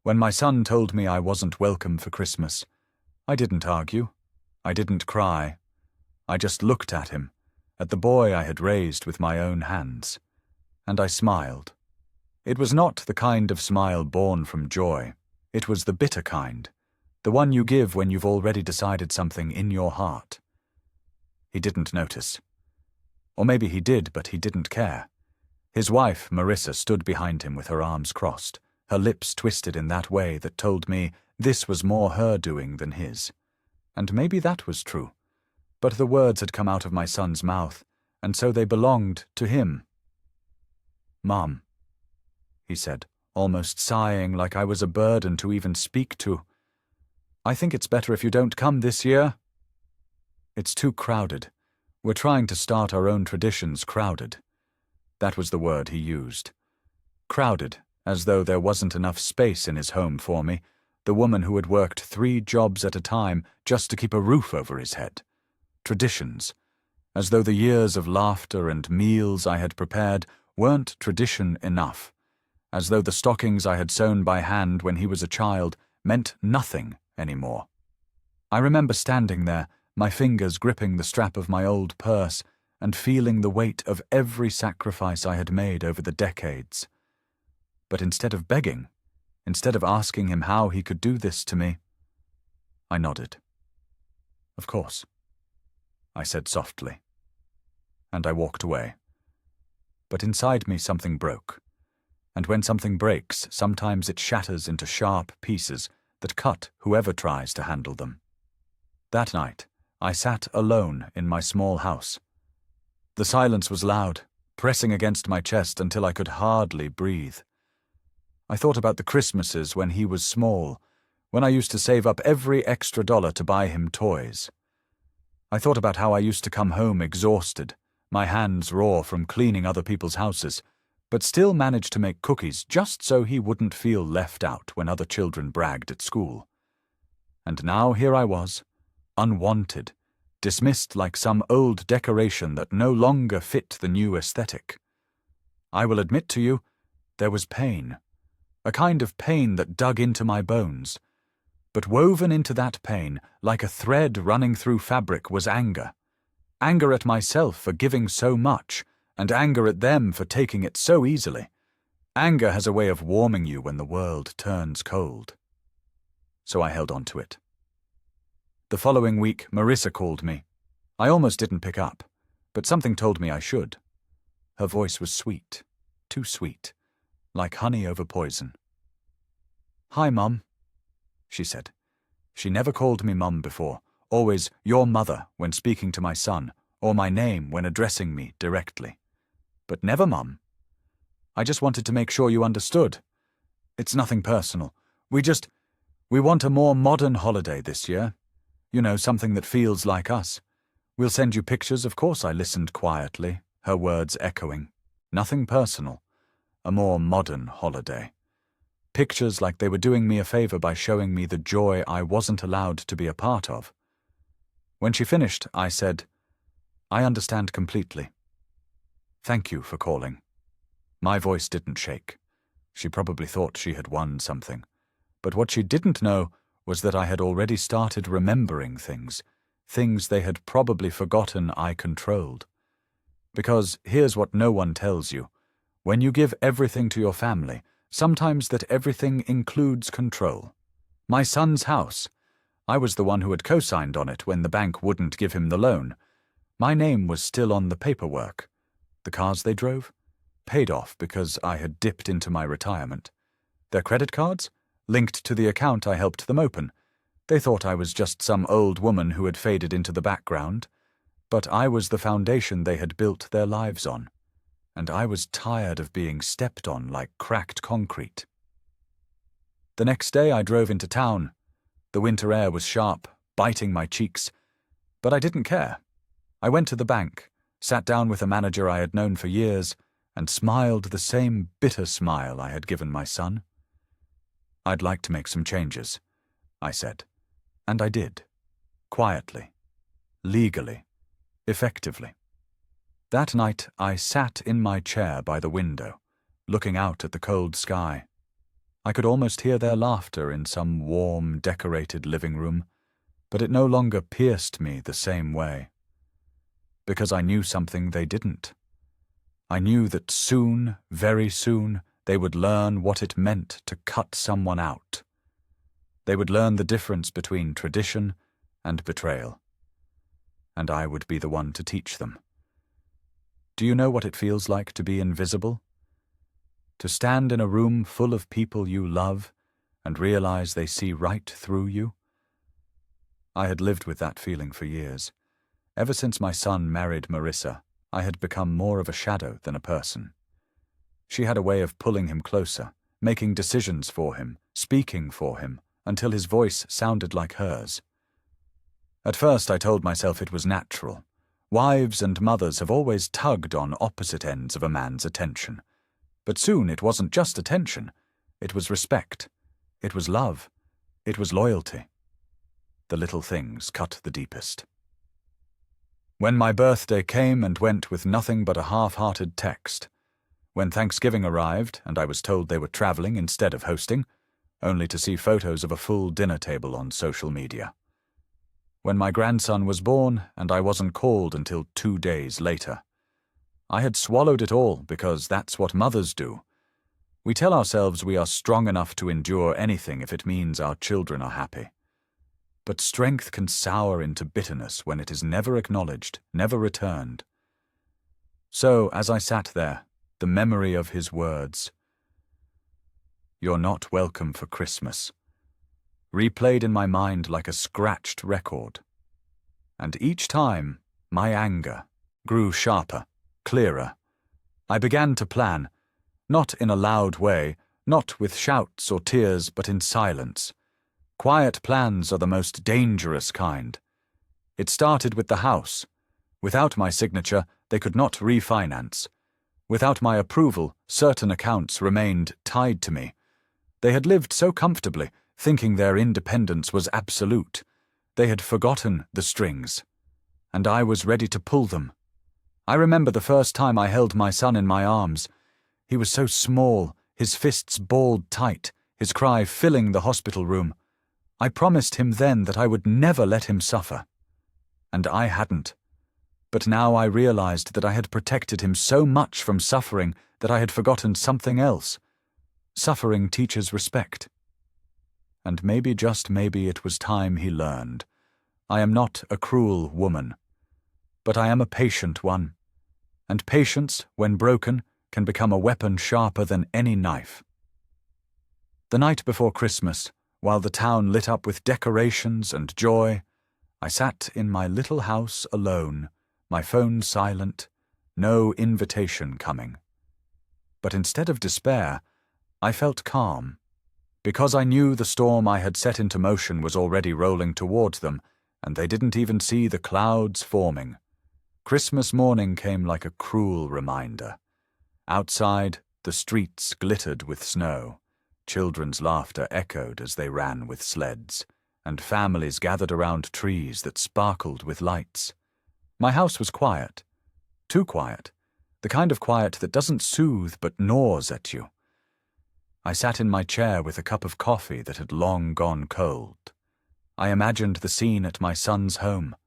When my son told me I wasn't welcome for Christmas, I didn't argue. I didn't cry. I just looked at him, at the boy I had raised with my own hands, and I smiled. It was not the kind of smile born from joy. It was the bitter kind, the one you give when you've already decided something in your heart. He didn't notice. Or maybe he did, but he didn't care. His wife, Marissa, stood behind him with her arms crossed, her lips twisted in that way that told me this was more her doing than his. And maybe that was true. But the words had come out of my son's mouth, and so they belonged to him. "Mom," he said, almost sighing like I was a burden to even speak to. "I think it's better if you don't come this year. It's too crowded. We're trying to start our own traditions crowded." That was the word he used. Crowded, as though there wasn't enough space in his home for me, the woman who had worked 3 jobs at a time just to keep a roof over his head. Traditions, as though the years of laughter and meals I had prepared weren't tradition enough, as though the stockings I had sewn by hand when he was a child meant nothing anymore. I remember standing there, my fingers gripping the strap of my old purse and feeling the weight of every sacrifice I had made over the decades. But instead of begging, instead of asking him how he could do this to me, I nodded. "Of course," I said softly, and I walked away. But inside me something broke, and when something breaks, sometimes it shatters into sharp pieces that cut whoever tries to handle them. That night, I sat alone in my small house. The silence was loud, pressing against my chest until I could hardly breathe. I thought about the Christmases when he was small, when I used to save up every extra dollar to buy him toys. I thought about how I used to come home exhausted, my hands raw from cleaning other people's houses, but still manage to make cookies just so he wouldn't feel left out when other children bragged at school. And now here I was, unwanted, dismissed like some old decoration that no longer fit the new aesthetic. I will admit to you, there was pain, a kind of pain that dug into my bones. But woven into that pain, like a thread running through fabric, was anger. Anger at myself for giving so much, and anger at them for taking it so easily. Anger has a way of warming you when the world turns cold. So I held on to it. The following week, Marissa called me. I almost didn't pick up, but something told me I should. Her voice was sweet, too sweet, like honey over poison. "Hi, Mum," she said. She never called me Mum before, always your mother when speaking to my son, or my name when addressing me directly. But never Mum. "I just wanted to make sure you understood. It's nothing personal. We want a more modern holiday this year. You know, something that feels like us. We'll send you pictures." Of course I listened quietly, her words echoing. Nothing personal. A more modern holiday. Pictures like they were doing me a favor by showing me the joy I wasn't allowed to be a part of. When she finished, I said, "I understand completely. Thank you for calling." My voice didn't shake. She probably thought she had won something. But what she didn't know was that I had already started remembering things they had probably forgotten I controlled. Because here's what no one tells you. When you give everything to your family, sometimes that everything includes control. My son's house. I was the one who had co-signed on it when the bank wouldn't give him the loan. My name was still on the paperwork. The cars they drove? Paid off because I had dipped into my retirement. Their credit cards? Linked to the account I helped them open. They thought I was just some old woman who had faded into the background. But I was the foundation they had built their lives on. And I was tired of being stepped on like cracked concrete. The next day I drove into town. The winter air was sharp, biting my cheeks. But I didn't care. I went to the bank, sat down with a manager I had known for years, and smiled the same bitter smile I had given my son. "I'd like to make some changes," I said. And I did. Quietly. Legally. Effectively. That night I sat in my chair by the window, looking out at the cold sky. I could almost hear their laughter in some warm, decorated living room, but it no longer pierced me the same way. Because I knew something they didn't. I knew that soon, very soon, they would learn what it meant to cut someone out. They would learn the difference between tradition and betrayal. And I would be the one to teach them. Do you know what it feels like to be invisible? To stand in a room full of people you love and realize they see right through you? I had lived with that feeling for years. Ever since my son married Marissa, I had become more of a shadow than a person. She had a way of pulling him closer, making decisions for him, speaking for him, until his voice sounded like hers. At first I told myself it was natural. Wives and mothers have always tugged on opposite ends of a man's attention. But soon it wasn't just attention. It was respect. It was love. It was loyalty. The little things cut the deepest. When my birthday came and went with nothing but a half-hearted text. When Thanksgiving arrived and I was told they were traveling instead of hosting, only to see photos of a full dinner table on social media. When my grandson was born and I wasn't called until 2 days later. I had swallowed it all because that's what mothers do. We tell ourselves we are strong enough to endure anything if it means our children are happy. But strength can sour into bitterness when it is never acknowledged, never returned. So, as I sat there, the memory of his words, "You're not welcome for Christmas," replayed in my mind like a scratched record. And each time, my anger grew sharper, clearer. I began to plan, not in a loud way, not with shouts or tears, but in silence. Quiet plans are the most dangerous kind. It started with the house. Without my signature, they could not refinance. Without my approval, certain accounts remained tied to me. They had lived so comfortably, thinking their independence was absolute. They had forgotten the strings. And I was ready to pull them. I remember the first time I held my son in my arms. He was so small, his fists balled tight, his cry filling the hospital room. I promised him then that I would never let him suffer. And I hadn't. But now I realized that I had protected him so much from suffering that I had forgotten something else. Suffering teaches respect. And maybe, just maybe, it was time he learned. I am not a cruel woman. But I am a patient one. And patience, when broken, can become a weapon sharper than any knife. The night before Christmas, while the town lit up with decorations and joy, I sat in my little house alone, my phone silent, no invitation coming. But instead of despair, I felt calm, because I knew the storm I had set into motion was already rolling towards them, and they didn't even see the clouds forming. Christmas morning came like a cruel reminder. Outside, the streets glittered with snow. Children's laughter echoed as they ran with sleds, and families gathered around trees that sparkled with lights. My house was quiet. Too quiet. The kind of quiet that doesn't soothe but gnaws at you. I sat in my chair with a cup of coffee that had long gone cold. I imagined the scene at my son's home.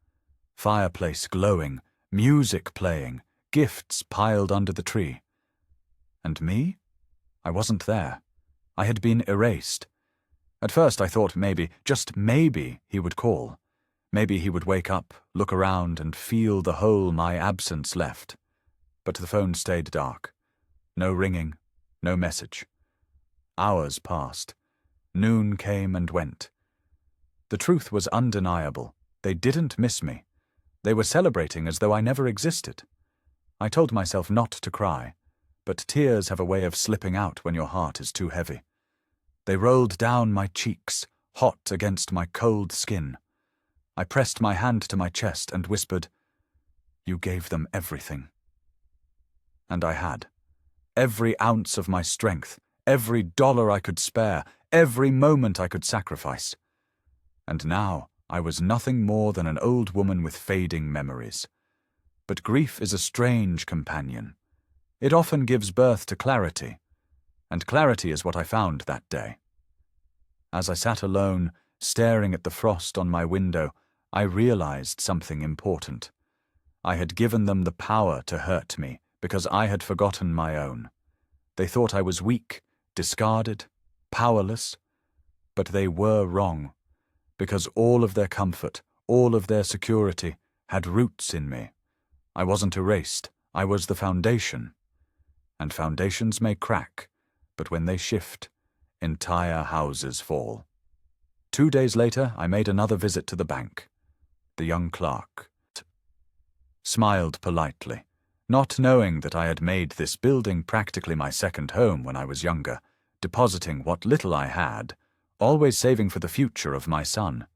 Fireplace glowing, music playing, gifts piled under the tree. And me? I wasn't there. I had been erased. At first I thought maybe, just maybe, he would call. Maybe he would wake up, look around, and feel the hole my absence left. But the phone stayed dark. No ringing, no message. Hours passed. Noon came and went. The truth was undeniable. They didn't miss me. They were celebrating as though I never existed. I told myself not to cry, but tears have a way of slipping out when your heart is too heavy. They rolled down my cheeks, hot against my cold skin. I pressed my hand to my chest and whispered, "You gave them everything." And I had. Every ounce of my strength, every dollar I could spare, every moment I could sacrifice. And now I was nothing more than an old woman with fading memories. But grief is a strange companion. It often gives birth to clarity. And clarity is what I found that day. As I sat alone, staring at the frost on my window, I realized something important. I had given them the power to hurt me because I had forgotten my own. They thought I was weak, discarded, powerless, but they were wrong, because all of their comfort, all of their security, had roots in me. I wasn't erased, I was the foundation. And foundations may crack, but when they shift, entire houses fall. 2 days later, I made another visit to the bank. The young clerk smiled politely, not knowing that I had made this building practically my second home when I was younger, depositing what little I had, always saving for the future of my son.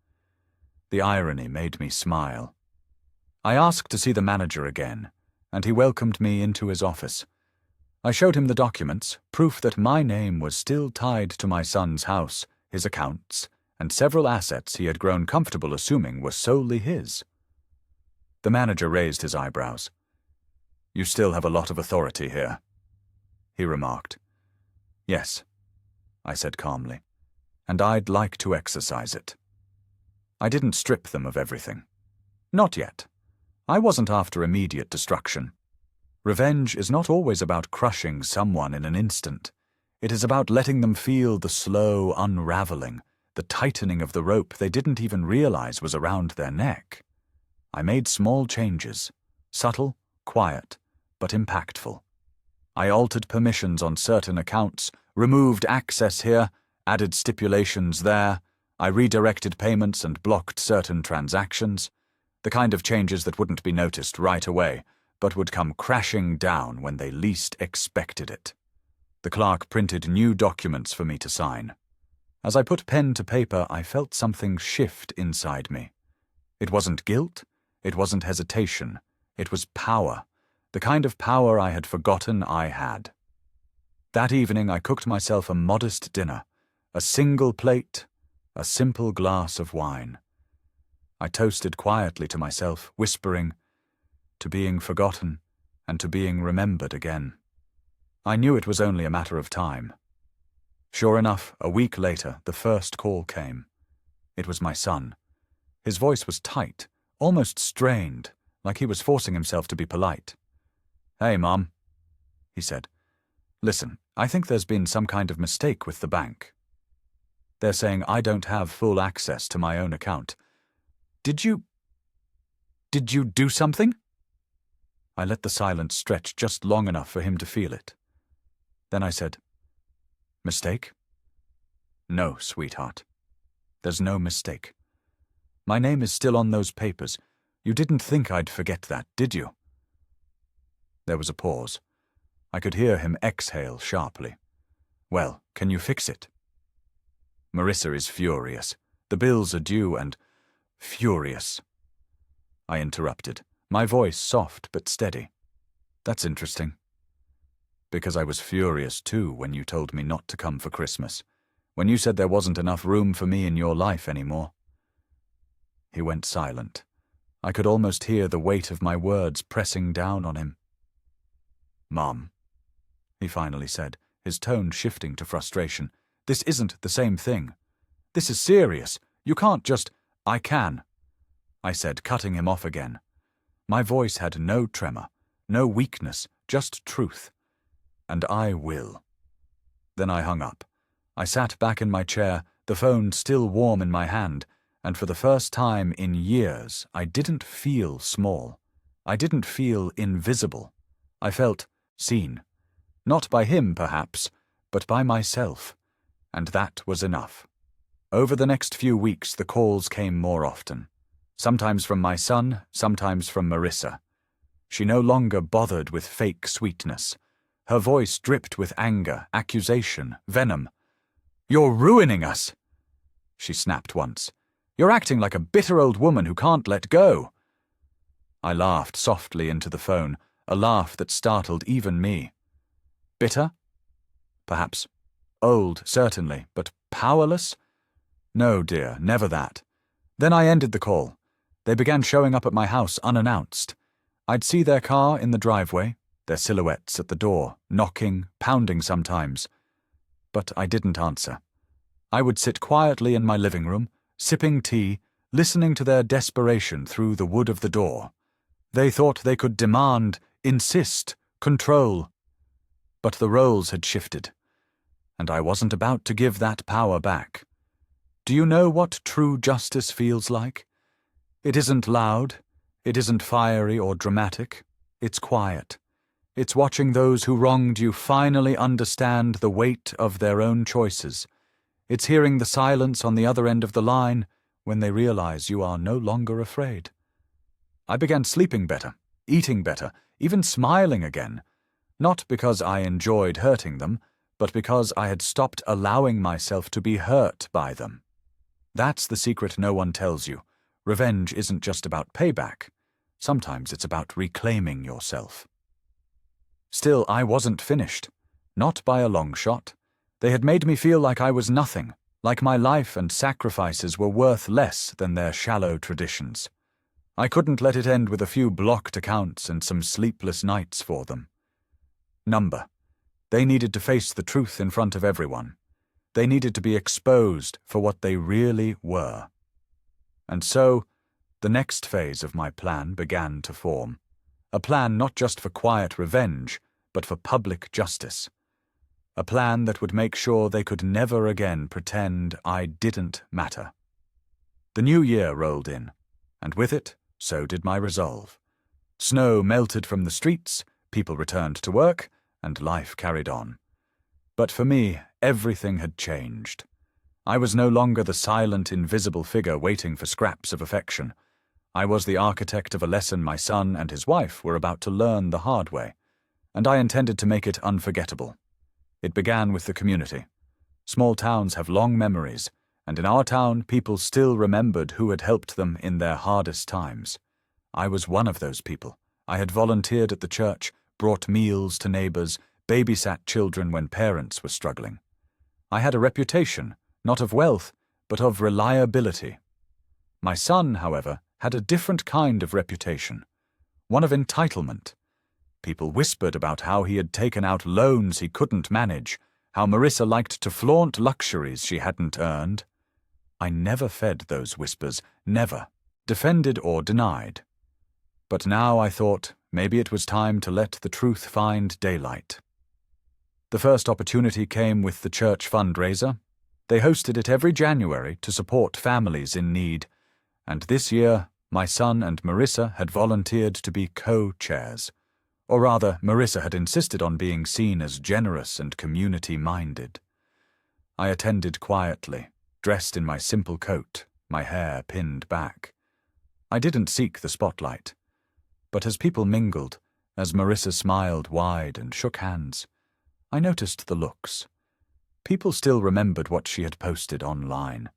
The irony made me smile. I asked to see the manager again, and he welcomed me into his office. I showed him the documents, proof that my name was still tied to my son's house, his accounts, and several assets he had grown comfortable assuming were solely his. The manager raised his eyebrows. "You still have a lot of authority here," he remarked. "Yes," I said calmly, "and I'd like to exercise it." I didn't strip them of everything. Not yet. I wasn't after immediate destruction. Revenge is not always about crushing someone in an instant. It is about letting them feel the slow unraveling, the tightening of the rope they didn't even realize was around their neck. I made small changes, subtle, quiet, but impactful. I altered permissions on certain accounts, removed access here, added stipulations there. I redirected payments and blocked certain transactions, the kind of changes that wouldn't be noticed right away, but would come crashing down when they least expected it. The clerk printed new documents for me to sign. As I put pen to paper, I felt something shift inside me. It wasn't guilt, it wasn't hesitation, it was power, the kind of power I had forgotten I had. That evening I cooked myself a modest dinner, a single plate, a simple glass of wine. I toasted quietly to myself, whispering, to being forgotten and to being remembered again. I knew it was only a matter of time. Sure enough, a week later, the first call came. It was my son. His voice was tight, almost strained, like he was forcing himself to be polite. "Hey, Mom," he said. "Listen, I think there's been some kind of mistake with the bank. They're saying I don't have full access to my own account. Did you do something?" I let the silence stretch just long enough for him to feel it. Then I said, "Mistake?" "No, sweetheart. There's no mistake. My name is still on those papers. You didn't think I'd forget that, did you?" There was a pause. I could hear him exhale sharply. "Well, can you fix it?" "Marissa is furious. The bills are due and—" "Furious," I interrupted, my voice soft but steady. "That's interesting. Because I was furious too when you told me not to come for Christmas, when you said there wasn't enough room for me in your life anymore." He went silent. I could almost hear the weight of my words pressing down on him. "Mom," he finally said, his tone shifting to frustration, "this isn't the same thing. This is serious. You can't just—" "I can," I said, cutting him off again. My voice had no tremor, no weakness, just truth. "And I will." Then I hung up. I sat back in my chair, the phone still warm in my hand, and for the first time in years I didn't feel small. I didn't feel invisible. I felt seen. Not by him, perhaps, but by myself. And that was enough. Over the next few weeks the calls came more often. Sometimes from my son, sometimes from Marissa. She no longer bothered with fake sweetness. Her voice dripped with anger, accusation, venom. "You're ruining us," she snapped once. "You're acting like a bitter old woman who can't let go." I laughed softly into the phone, a laugh that startled even me. Bitter? Perhaps. Old, certainly, but powerless? No, dear, never that. Then I ended the call. They began showing up at my house unannounced. I'd see their car in the driveway, their silhouettes at the door, knocking, pounding sometimes. But I didn't answer. I would sit quietly in my living room, sipping tea, listening to their desperation through the wood of the door. They thought they could demand, insist, control. But the roles had shifted, and I wasn't about to give that power back. Do you know what true justice feels like? It isn't loud, it isn't fiery or dramatic, it's quiet. It's watching those who wronged you finally understand the weight of their own choices. It's hearing the silence on the other end of the line when they realize you are no longer afraid. I began sleeping better, eating better, even smiling again, not because I enjoyed hurting them, but because I had stopped allowing myself to be hurt by them. That's the secret no one tells you. Revenge isn't just about payback. Sometimes it's about reclaiming yourself. Still, I wasn't finished. Not by a long shot. They had made me feel like I was nothing, like my life and sacrifices were worth less than their shallow traditions. I couldn't let it end with a few blocked accounts and some sleepless nights for them. Number. They needed to face the truth in front of everyone. They needed to be exposed for what they really were. And so, the next phase of my plan began to form. A plan not just for quiet revenge, but for public justice. A plan that would make sure they could never again pretend I didn't matter. The new year rolled in, and with it, so did my resolve. Snow melted from the streets, people returned to work, and life carried on. But for me, everything had changed. I was no longer the silent, invisible figure waiting for scraps of affection. I was the architect of a lesson my son and his wife were about to learn the hard way, and I intended to make it unforgettable. It began with the community. Small towns have long memories, and in our town people still remembered who had helped them in their hardest times. I was one of those people. I had volunteered at the church, brought meals to neighbors, babysat children when parents were struggling. I had a reputation, not of wealth, but of reliability. My son, however, had a different kind of reputation, one of entitlement. People whispered about how he had taken out loans he couldn't manage, how Marissa liked to flaunt luxuries she hadn't earned. I never fed those whispers, never, defended or denied. But now I thought maybe it was time to let the truth find daylight. The first opportunity came with the church fundraiser. They hosted it every January to support families in need, and this year my son and Marissa had volunteered to be co-chairs. Or rather, Marissa had insisted on being seen as generous and community-minded. I attended quietly, dressed in my simple coat, my hair pinned back. I didn't seek the spotlight. But as people mingled, as Marissa smiled wide and shook hands, I noticed the looks. People still remembered what she had posted online.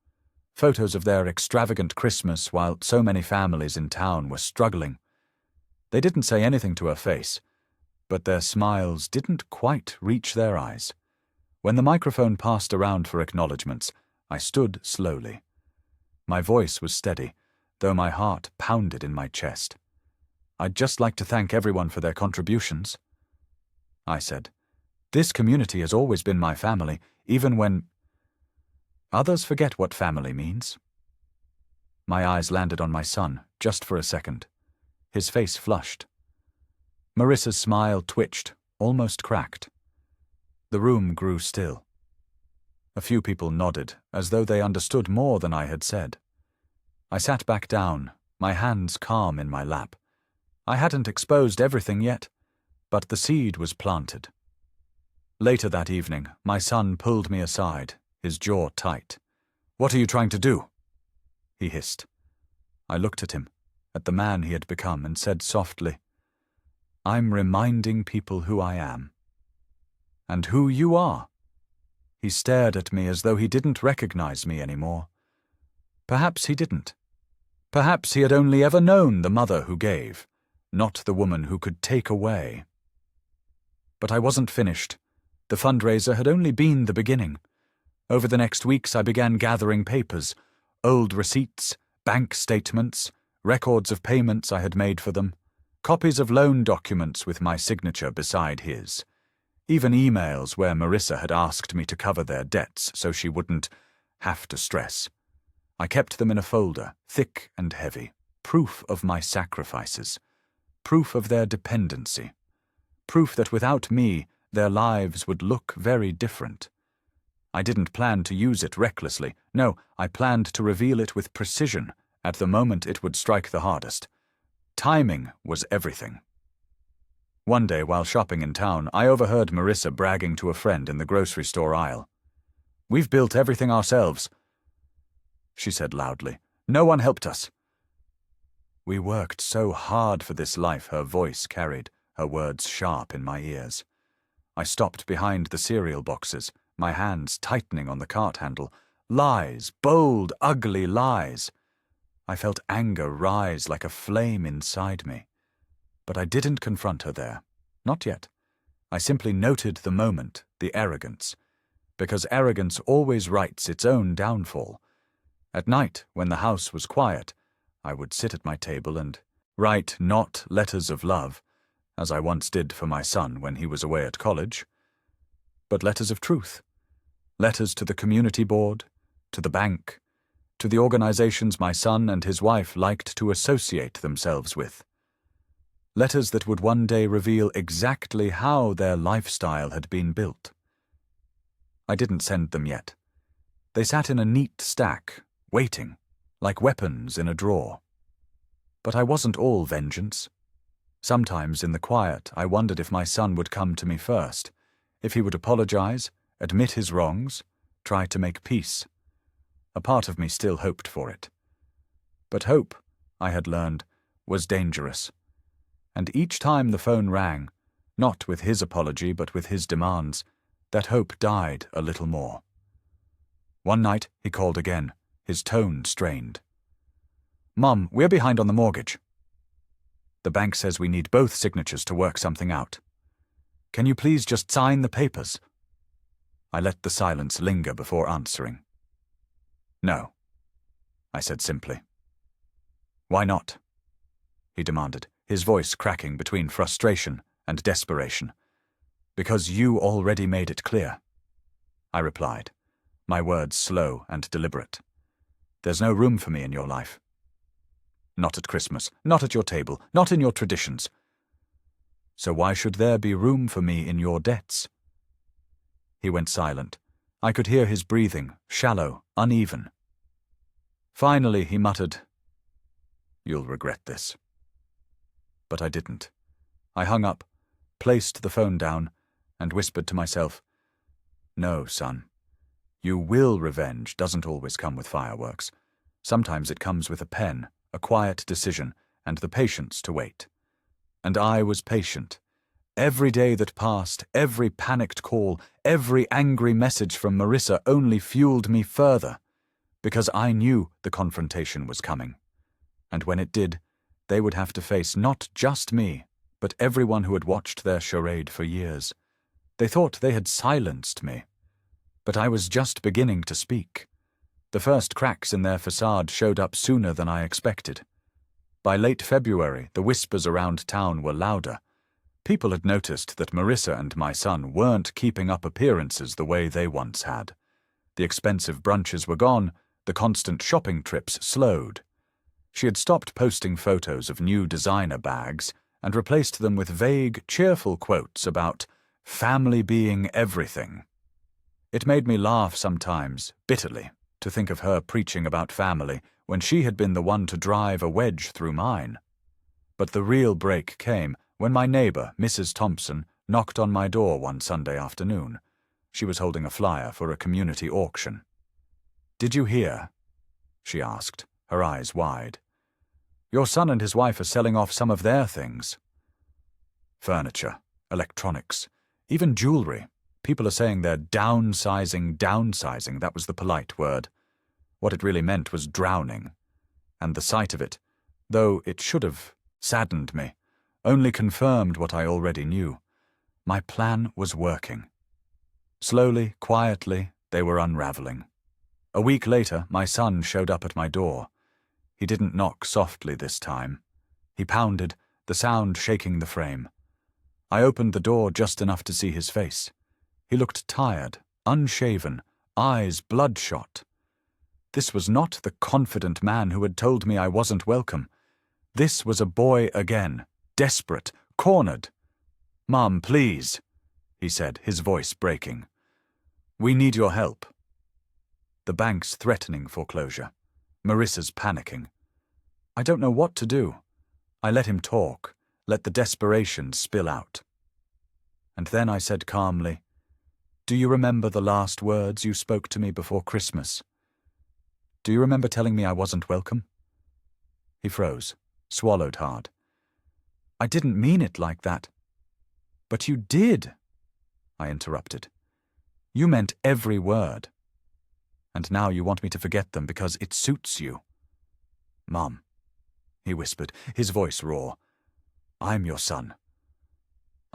Photos of their extravagant Christmas while so many families in town were struggling. They didn't say anything to her face, but their smiles didn't quite reach their eyes. When the microphone passed around for acknowledgements, I stood slowly. My voice was steady, though my heart pounded in my chest. I'd just like to thank everyone for their contributions. I said, this community has always been my family, even when others forget what family means. My eyes landed on my son, just for a second. His face flushed. Marissa's smile twitched, almost cracked. The room grew still. A few people nodded, as though they understood more than I had said. I sat back down, my hands calm in my lap. I hadn't exposed everything yet, but the seed was planted. Later that evening, my son pulled me aside, his jaw tight. "What are you trying to do?" he hissed. I looked at him, at the man he had become, and said softly, "I'm reminding people who I am. And who you are." He stared at me as though he didn't recognize me anymore. Perhaps he didn't. Perhaps he had only ever known the mother who gave, not the woman who could take away. But I wasn't finished. The fundraiser had only been the beginning. Over the next weeks I began gathering papers, old receipts, bank statements, records of payments I had made for them, copies of loan documents with my signature beside his. Even emails where Marissa had asked me to cover their debts so she wouldn't have to stress. I kept them in a folder, thick and heavy, proof of my sacrifices, proof of their dependency, proof that without me their lives would look very different. I didn't plan to use it recklessly. No, I planned to reveal it with precision at the moment it would strike the hardest. Timing was everything. One day, while shopping in town, I overheard Marissa bragging to a friend in the grocery store aisle. "We've built everything ourselves," she said loudly. "No one helped us." "We worked so hard for this life," her voice carried, her words sharp in my ears. I stopped behind the cereal boxes, my hands tightening on the cart handle. Lies, bold, ugly lies. I felt anger rise like a flame inside me. But I didn't confront her there. Not yet. I simply noted the moment, the arrogance. Because arrogance always writes its own downfall. At night, when the house was quiet, I would sit at my table and write not letters of love, as I once did for my son when he was away at college, but letters of truth. Letters to the community board, to the bank, to the organizations my son and his wife liked to associate themselves with. Letters that would one day reveal exactly how their lifestyle had been built. I didn't send them yet. They sat in a neat stack, waiting, like weapons in a drawer. But I wasn't all vengeance. Sometimes in the quiet, I wondered if my son would come to me first, if he would apologize, admit his wrongs, try to make peace. A part of me still hoped for it. But hope, I had learned, was dangerous. And each time the phone rang, not with his apology but with his demands, that hope died a little more. One night he called again, his tone strained. "Mum, we're behind on the mortgage. The bank says we need both signatures to work something out. Can you please just sign the papers?" I let the silence linger before answering. "No," I said simply. "Why not?" he demanded, his voice cracking between frustration and desperation. "Because you already made it clear," I replied, my words slow and deliberate. "There's no room for me in your life. Not at Christmas, not at your table, not in your traditions. So why should there be room for me in your debts?" He went silent. I could hear his breathing, shallow, uneven. Finally he muttered, "You'll regret this." But I didn't. I hung up, placed the phone down, and whispered to myself, "No, son. You will revenge doesn't always come with fireworks. Sometimes it comes with a pen, a quiet decision, and the patience to wait." And I was patient. Every day that passed, every panicked call, every angry message from Marissa only fueled me further, because I knew the confrontation was coming. And when it did, they would have to face not just me, but everyone who had watched their charade for years. They thought they had silenced me. But I was just beginning to speak. The first cracks in their facade showed up sooner than I expected. By late February, the whispers around town were louder. People had noticed that Marissa and my son weren't keeping up appearances the way they once had. The expensive brunches were gone, the constant shopping trips slowed. She had stopped posting photos of new designer bags and replaced them with vague, cheerful quotes about family being everything. It made me laugh sometimes, bitterly, to think of her preaching about family when she had been the one to drive a wedge through mine. But the real break came when my neighbor, Mrs. Thompson, knocked on my door one Sunday afternoon. She was holding a flyer for a community auction. "Did you hear?" she asked, her eyes wide. "Your son and his wife are selling off some of their things. Furniture, electronics, even jewelry. People are saying they're downsizing, that was the polite word. What it really meant was drowning. And the sight of it, though it should have saddened me, only confirmed what I already knew. My plan was working. Slowly, quietly, they were unraveling. A week later, my son showed up at my door. He didn't knock softly this time. He pounded, the sound shaking the frame. I opened the door just enough to see his face. He looked tired, unshaven, eyes bloodshot. This was not the confident man who had told me I wasn't welcome. This was a boy again, desperate, cornered. "Mom, please," he said, his voice breaking. "We need your help." The bank's threatening foreclosure. Marissa's panicking. I don't know what to do. I let him talk, let the desperation spill out. And then I said calmly, "Do you remember the last words you spoke to me before Christmas? Do you remember telling me I wasn't welcome?" He froze, swallowed hard. "I didn't mean it like that." "But you did," I interrupted. "You meant every word. And now you want me to forget them because it suits you." "Mom," he whispered, his voice raw, "I'm your son."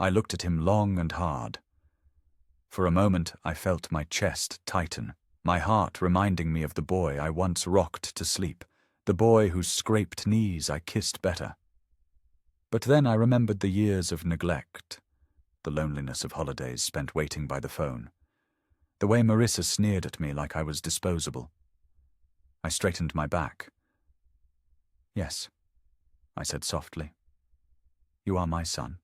I looked at him long and hard. For a moment I felt my chest tighten, my heart reminding me of the boy I once rocked to sleep, the boy whose scraped knees I kissed better. But then I remembered the years of neglect, the loneliness of holidays spent waiting by the phone, the way Marissa sneered at me like I was disposable. I straightened my back. "Yes," I said softly. "You are my son.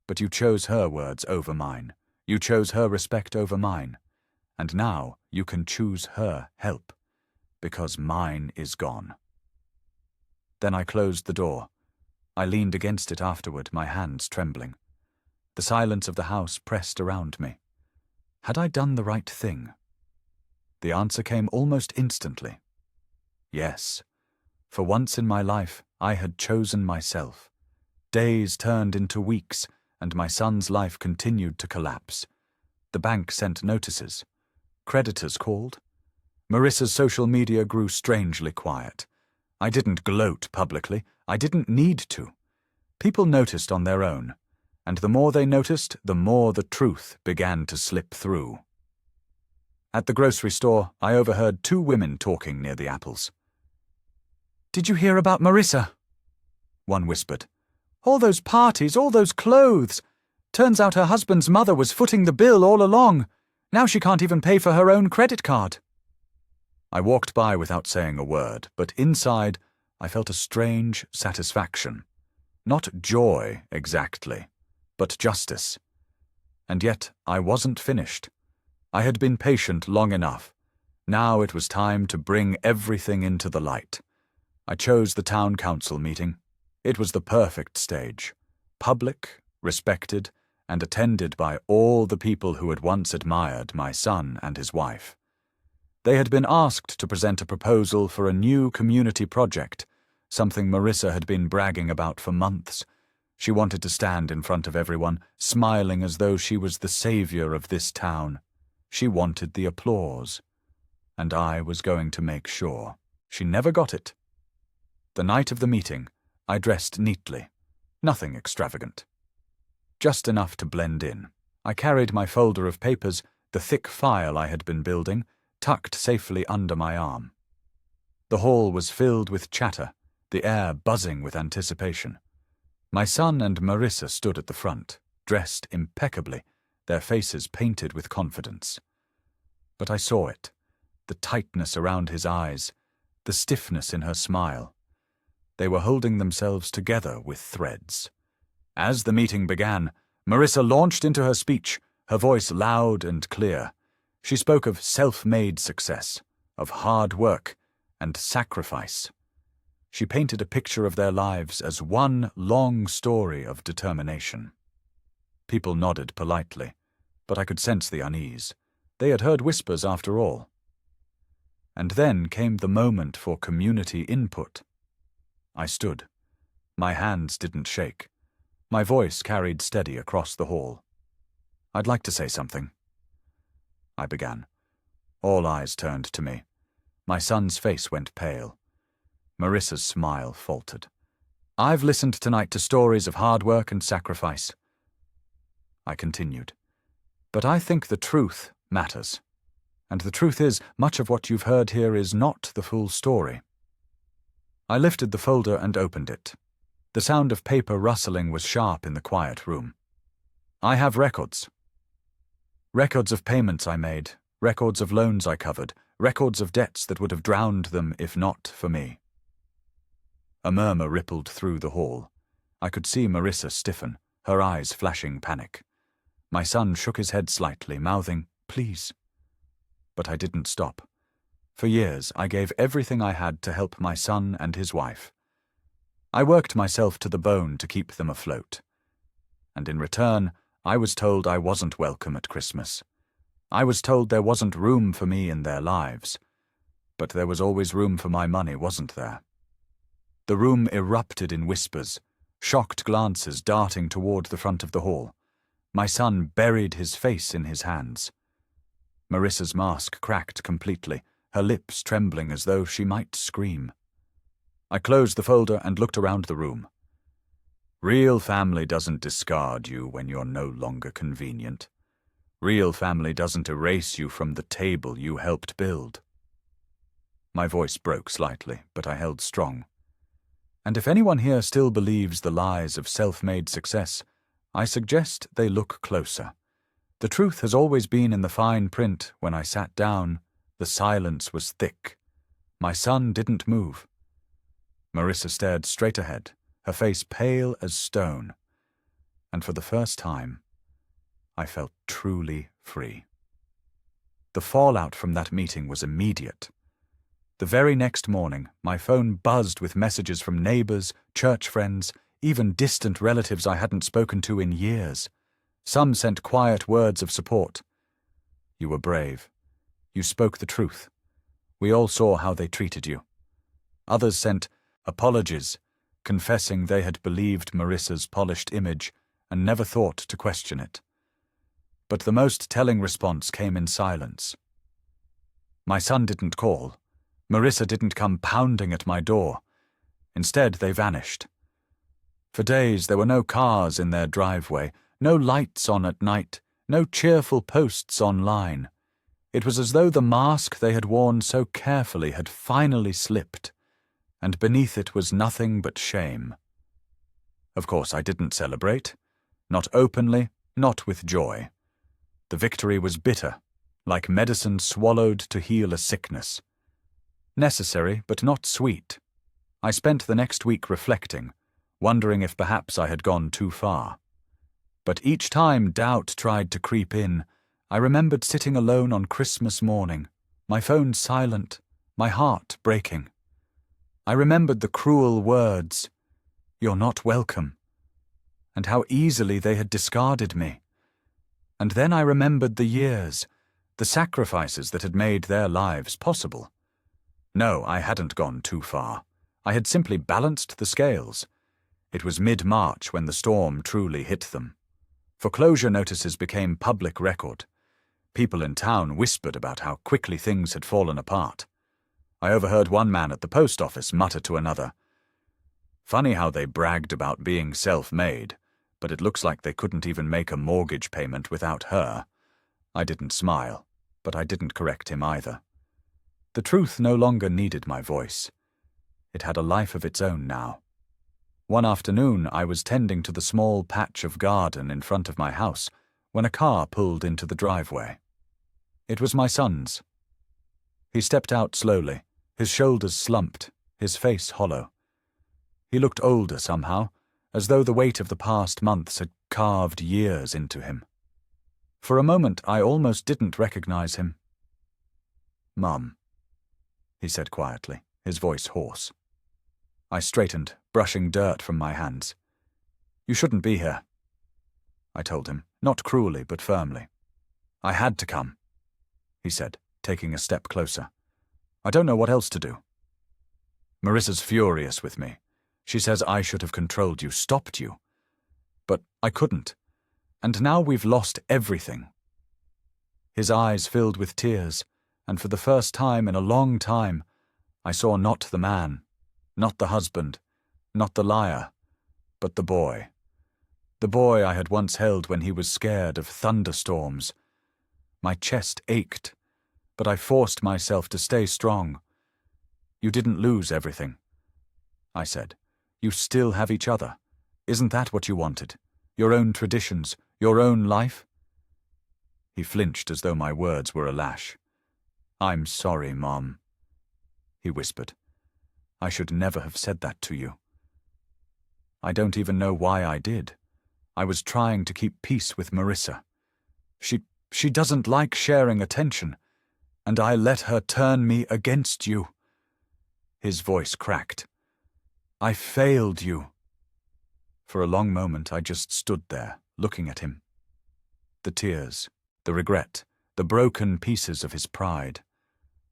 But you chose her words over mine. You chose her respect over mine. And now you can choose her help, because mine is gone." Then I closed the door. I leaned against it afterward, my hands trembling. The silence of the house pressed around me. Had I done the right thing? The answer came almost instantly. Yes. For once in my life, I had chosen myself. Days turned into weeks, and my son's life continued to collapse. The bank sent notices. Creditors called. Marissa's social media grew strangely quiet. I didn't gloat publicly. I didn't need to. People noticed on their own, and the more they noticed, the more the truth began to slip through. At the grocery store, I overheard two women talking near the apples. "Did you hear about Marissa?" one whispered. "All those parties, all those clothes. Turns out her husband's mother was footing the bill all along. Now she can't even pay for her own credit card." I walked by without saying a word, but inside I felt a strange satisfaction. Not joy, exactly, but justice. And yet I wasn't finished. I had been patient long enough. Now it was time to bring everything into the light. I chose the town council meeting. It was the perfect stage. Public, respected, and attended by all the people who had once admired my son and his wife. They had been asked to present a proposal for a new community project, something Marissa had been bragging about for months. She wanted to stand in front of everyone, smiling as though she was the savior of this town. She wanted the applause. And I was going to make sure. She never got it. The night of the meeting, I dressed neatly. Nothing extravagant. Just enough to blend in. I carried my folder of papers, the thick file I had been building, tucked safely under my arm. The hall was filled with chatter, the air buzzing with anticipation. My son and Marissa stood at the front, dressed impeccably, their faces painted with confidence. But I saw it, the tightness around his eyes, the stiffness in her smile. They were holding themselves together with threads. As the meeting began, Marissa launched into her speech, her voice loud and clear. She spoke of self-made success, of hard work, and sacrifice. She painted a picture of their lives as one long story of determination. People nodded politely, but I could sense the unease. They had heard whispers after all. And then came the moment for community input. I stood. My hands didn't shake. My voice carried steady across the hall. "I'd like to say something," I began. All eyes turned to me. My son's face went pale. Marissa's smile faltered. "I've listened tonight to stories of hard work and sacrifice." I continued. "But I think the truth matters. And the truth is, much of what you've heard here is not the full story." I lifted the folder and opened it. The sound of paper rustling was sharp in the quiet room. I have records. Records of payments I made, records of loans I covered, records of debts that would have drowned them if not for me. A murmur rippled through the hall. I could see Marissa stiffen, her eyes flashing panic. My son shook his head slightly, mouthing, "Please." But I didn't stop. For years, I gave everything I had to help my son and his wife. I worked myself to the bone to keep them afloat. And in return, I was told I wasn't welcome at Christmas. I was told there wasn't room for me in their lives. But there was always room for my money, wasn't there? The room erupted in whispers, shocked glances darting toward the front of the hall. My son buried his face in his hands. Marissa's mask cracked completely, her lips trembling as though she might scream. I closed the folder and looked around the room. Real family doesn't discard you when you're no longer convenient. Real family doesn't erase you from the table you helped build. My voice broke slightly, but I held strong. And if anyone here still believes the lies of self-made success, I suggest they look closer. The truth has always been in the fine print. When I sat down, the silence was thick. My son didn't move. Marissa stared straight ahead, her face pale as stone. And for the first time, I felt truly free. The fallout from that meeting was immediate. The very next morning, my phone buzzed with messages from neighbors, church friends, even distant relatives I hadn't spoken to in years. Some sent quiet words of support. "You were brave. You spoke the truth. We all saw how they treated you." Others sent apologies, confessing they had believed Marissa's polished image and never thought to question it. But the most telling response came in silence. My son didn't call. Marissa didn't come pounding at my door. Instead, they vanished. For days, there were no cars in their driveway, no lights on at night, no cheerful posts online. It was as though the mask they had worn so carefully had finally slipped, and beneath it was nothing but shame. Of course, I didn't celebrate. Not openly, not with joy. The victory was bitter, like medicine swallowed to heal a sickness. Necessary, but not sweet. I spent the next week reflecting, wondering if perhaps I had gone too far. But each time doubt tried to creep in, I remembered sitting alone on Christmas morning, my phone silent, my heart breaking. I remembered the cruel words, "You're not welcome," and how easily they had discarded me. And then I remembered the years, the sacrifices that had made their lives possible. No, I hadn't gone too far. I had simply balanced the scales. It was mid-March when the storm truly hit them. Foreclosure notices became public record. People in town whispered about how quickly things had fallen apart. I overheard one man at the post office mutter to another, "Funny how they bragged about being self-made, but it looks like they couldn't even make a mortgage payment without her." I didn't smile, but I didn't correct him either. The truth no longer needed my voice. It had a life of its own now. One afternoon, I was tending to the small patch of garden in front of my house when a car pulled into the driveway. It was my son's. He stepped out slowly, his shoulders slumped, his face hollow. He looked older somehow, as though the weight of the past months had carved years into him. For a moment, I almost didn't recognize him. "Mum," he said quietly, his voice hoarse. I straightened, brushing dirt from my hands. "You shouldn't be here," I told him, not cruelly but firmly. "I had to come," he said, taking a step closer. "I don't know what else to do. Marissa's furious with me. She says I should have controlled you, stopped you. But I couldn't. And now we've lost everything." His eyes filled with tears, and for the first time in a long time, I saw not the man, not the husband, not the liar, but the boy. The boy I had once held when he was scared of thunderstorms. My chest ached, but I forced myself to stay strong. "You didn't lose everything," I said. "You still have each other. Isn't that what you wanted? Your own traditions, Your own life?" He flinched as though my words were a lash. "I'm sorry, Mom," he whispered. "I should never have said that to you. I don't even know why I did. I was trying to keep peace with Marissa. She doesn't like sharing attention, and I let her turn me against you." His voice cracked. "I failed you." For a long moment I just stood there, looking at him. The tears, the regret, the broken pieces of his pride.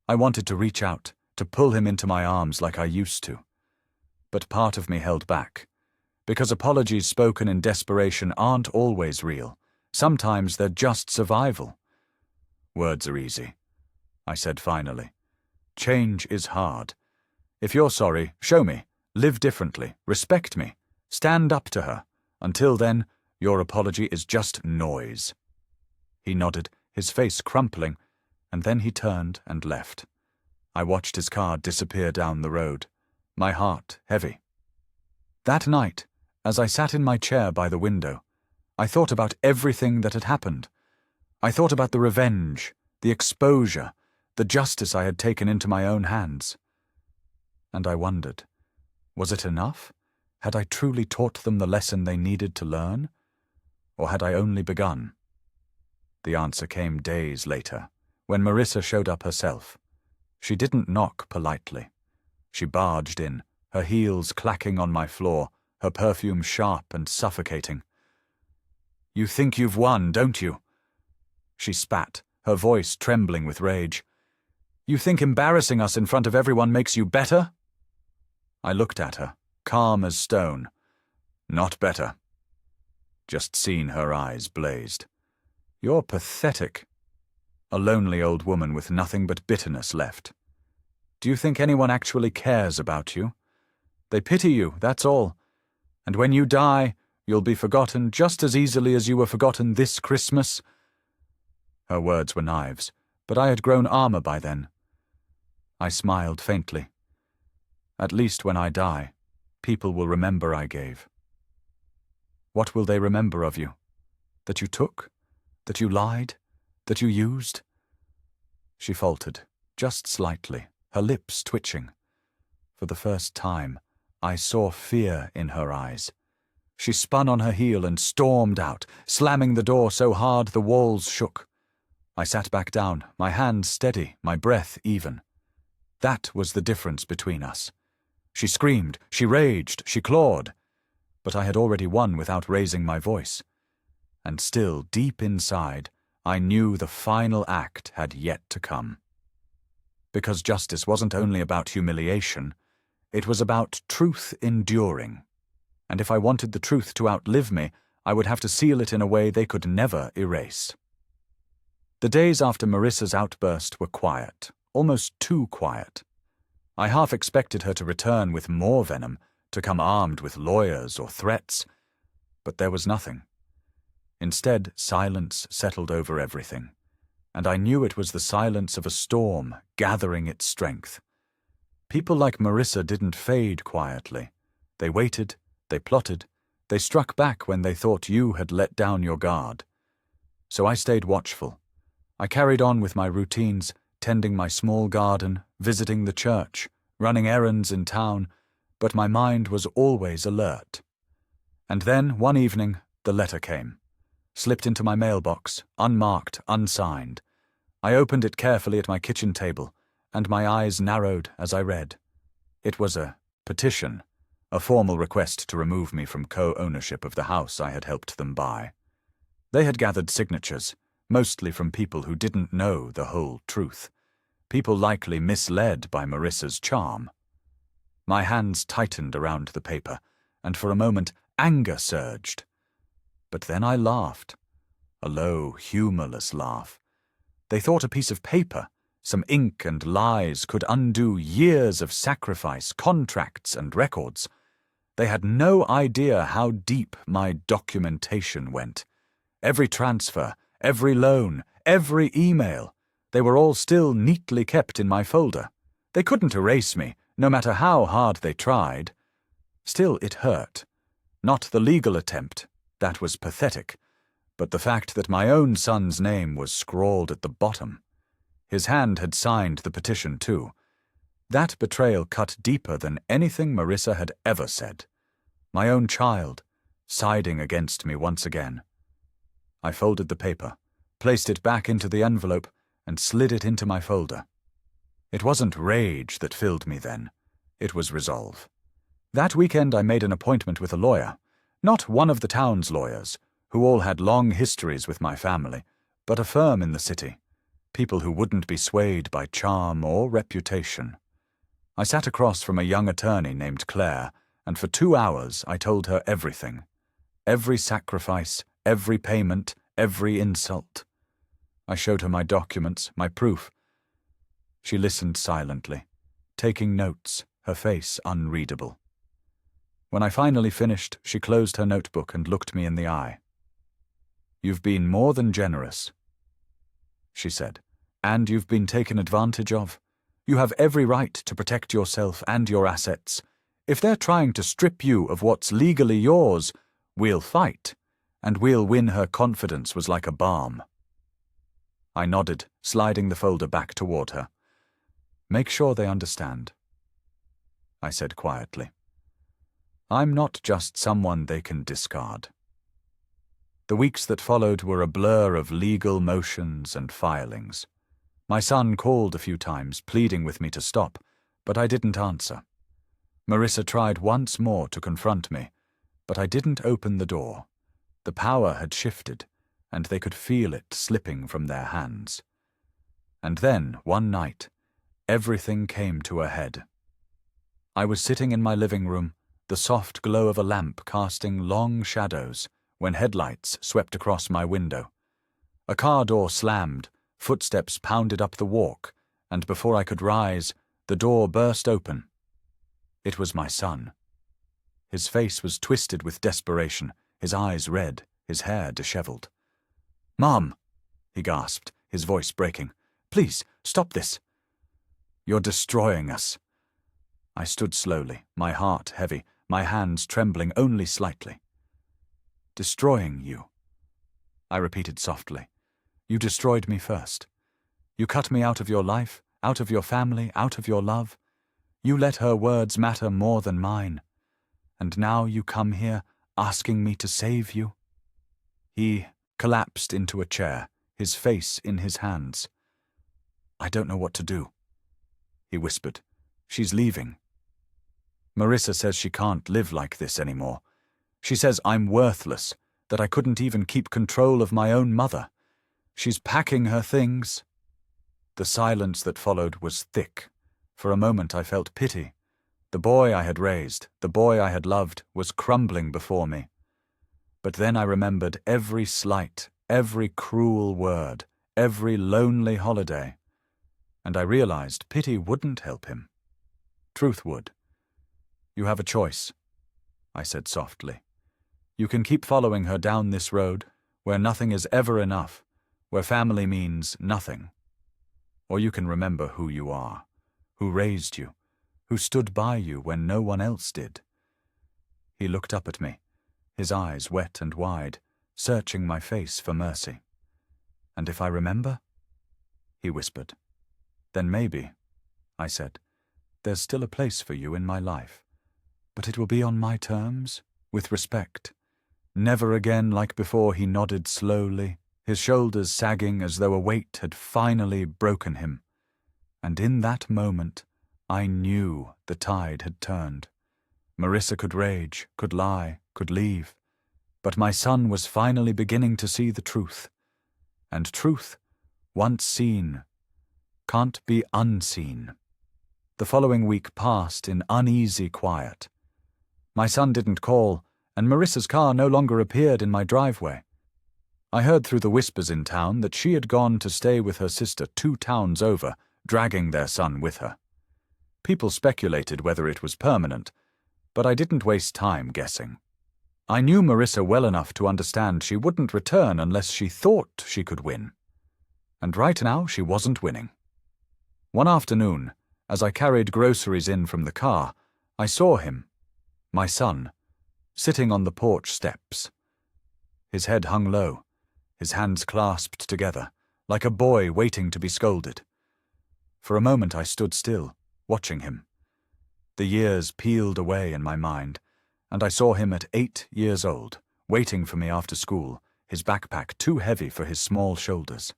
I wanted to reach out, to pull him into my arms like I used to. But part of me held back, because apologies spoken in desperation aren't always real. Sometimes they're just survival. "Words are easy," I said finally. "Change is hard. If you're sorry, show me. Live differently. Respect me. Stand up to her. Until then, your apology is just noise." He nodded, his face crumpling, and then he turned and left. I watched his car disappear down the road, my heart heavy. That night, as I sat in my chair by the window, I thought about everything that had happened. I thought about the revenge, the exposure, the justice I had taken into my own hands. And I wondered, was it enough? Had I truly taught them the lesson they needed to learn? Or had I only begun? The answer came days later, when Marissa showed up herself. She didn't knock politely. She barged in, her heels clacking on my floor, her perfume sharp and suffocating. "You think you've won, don't you?" She spat, her voice trembling with rage. "You think embarrassing us in front of everyone makes you better?" I looked at her, calm as stone. "Not better." Just seen her eyes blazed. "You're pathetic." A lonely old woman with nothing but bitterness left. "Do you think anyone actually cares about you? They pity you, that's all. And when you die, you'll be forgotten just as easily as you were forgotten this Christmas." Her words were knives, but I had grown armor by then. I smiled faintly. "At least when I die, people will remember I gave." "What will they remember of you? That you took? That you lied? That you used?" She faltered, just slightly, her lips twitching. For the first time, I saw fear in her eyes. She spun on her heel and stormed out, slamming the door so hard the walls shook. I sat back down, my hands steady, my breath even. That was the difference between us. She screamed, she raged, she clawed. But I had already won without raising my voice. And still, deep inside, I knew the final act had yet to come. Because justice wasn't only about humiliation, it was about truth enduring. And if I wanted the truth to outlive me, I would have to seal it in a way they could never erase. The days after Marissa's outburst were quiet, almost too quiet. I half expected her to return with more venom, to come armed with lawyers or threats, but there was nothing. Instead, silence settled over everything, and I knew it was the silence of a storm gathering its strength. People like Marissa didn't fade quietly. They waited, they plotted, they struck back when they thought you had let down your guard. So I stayed watchful. I carried on with my routines, tending my small garden, visiting the church, running errands in town, but my mind was always alert. And then, one evening, the letter came. Slipped into my mailbox, unmarked, unsigned. I opened it carefully at my kitchen table, and my eyes narrowed as I read. It was a petition, a formal request to remove me from co-ownership of the house I had helped them buy. They had gathered signatures, mostly from people who didn't know the whole truth, people likely misled by Marissa's charm. My hands tightened around the paper, and for a moment anger surged. But then I laughed, a low, humorless laugh. They thought a piece of paper, some ink and lies could undo years of sacrifice, contracts and records. They had no idea how deep my documentation went. Every transfer, every loan, every email, they were all still neatly kept in my folder. They couldn't erase me, no matter how hard they tried. Still, it hurt. Not the legal attempt. That was pathetic. But the fact that my own son's name was scrawled at the bottom, his hand had signed the petition too, that betrayal cut deeper than anything Marissa had ever said. My own child, siding against me once again. I folded the paper, placed it back into the envelope, and slid it into my folder. It wasn't rage that filled me then. It was resolve. That weekend I made an appointment with a lawyer, not one of the town's lawyers, who all had long histories with my family, but a firm in the city, people who wouldn't be swayed by charm or reputation. I sat across from a young attorney named Claire, and for 2 hours I told her everything. Every sacrifice, every payment, every insult. I showed her my documents, my proof. She listened silently, taking notes, her face unreadable. When I finally finished, she closed her notebook and looked me in the eye. "You've been more than generous," she said, "and you've been taken advantage of. You have every right to protect yourself and your assets. If they're trying to strip you of what's legally yours, we'll fight, and we'll win." Her confidence was like a balm. I nodded, sliding the folder back toward her. "Make sure they understand," I said quietly. "I'm not just someone they can discard." The weeks that followed were a blur of legal motions and filings. My son called a few times, pleading with me to stop, but I didn't answer. Marissa tried once more to confront me, but I didn't open the door. The power had shifted, and they could feel it slipping from their hands. And then, one night, everything came to a head. I was sitting in my living room, the soft glow of a lamp casting long shadows, when headlights swept across my window. A car door slammed, footsteps pounded up the walk, and before I could rise, the door burst open. It was my son. His face was twisted with desperation, his eyes red, his hair disheveled. "Mom," he gasped, his voice breaking. "Please, stop this. You're destroying us." I stood slowly, my heart heavy, my hands trembling only slightly. "Destroying you," I repeated softly. "You destroyed me first. You cut me out of your life, out of your family, out of your love. You let her words matter more than mine. And now you come here, asking me to save you." He collapsed into a chair, his face in his hands. "I don't know what to do," he whispered. "She's leaving. Marissa says she can't live like this anymore. She says I'm worthless, that I couldn't even keep control of my own mother. She's packing her things." The silence that followed was thick. For a moment I felt pity. The boy I had raised, the boy I had loved, was crumbling before me. But then I remembered every slight, every cruel word, every lonely holiday. And I realized pity wouldn't help him. Truth would. "You have a choice," I said softly. "You can keep following her down this road, where nothing is ever enough, where family means nothing. Or you can remember who you are, who raised you, who stood by you when no one else did." He looked up at me, his eyes wet and wide, searching my face for mercy. "And if I remember?" he whispered. "Then maybe," I said, "there's still a place for you in my life. But it will be on my terms, with respect. Never again like before." He nodded slowly, his shoulders sagging as though a weight had finally broken him. And in that moment, I knew the tide had turned. Marissa could rage, could lie, could leave. But my son was finally beginning to see the truth. And truth, once seen, can't be unseen. The following week passed in uneasy quiet. My son didn't call, and Marissa's car no longer appeared in my driveway. I heard through the whispers in town that she had gone to stay with her sister 2 towns over, dragging their son with her. People speculated whether it was permanent, but I didn't waste time guessing. I knew Marissa well enough to understand she wouldn't return unless she thought she could win. And right now she wasn't winning. One afternoon, as I carried groceries in from the car, I saw him, my son, sitting on the porch steps. His head hung low, his hands clasped together, like a boy waiting to be scolded. For a moment I stood still, watching him. The years peeled away in my mind, and I saw him at 8 years old, waiting for me after school, his backpack too heavy for his small shoulders.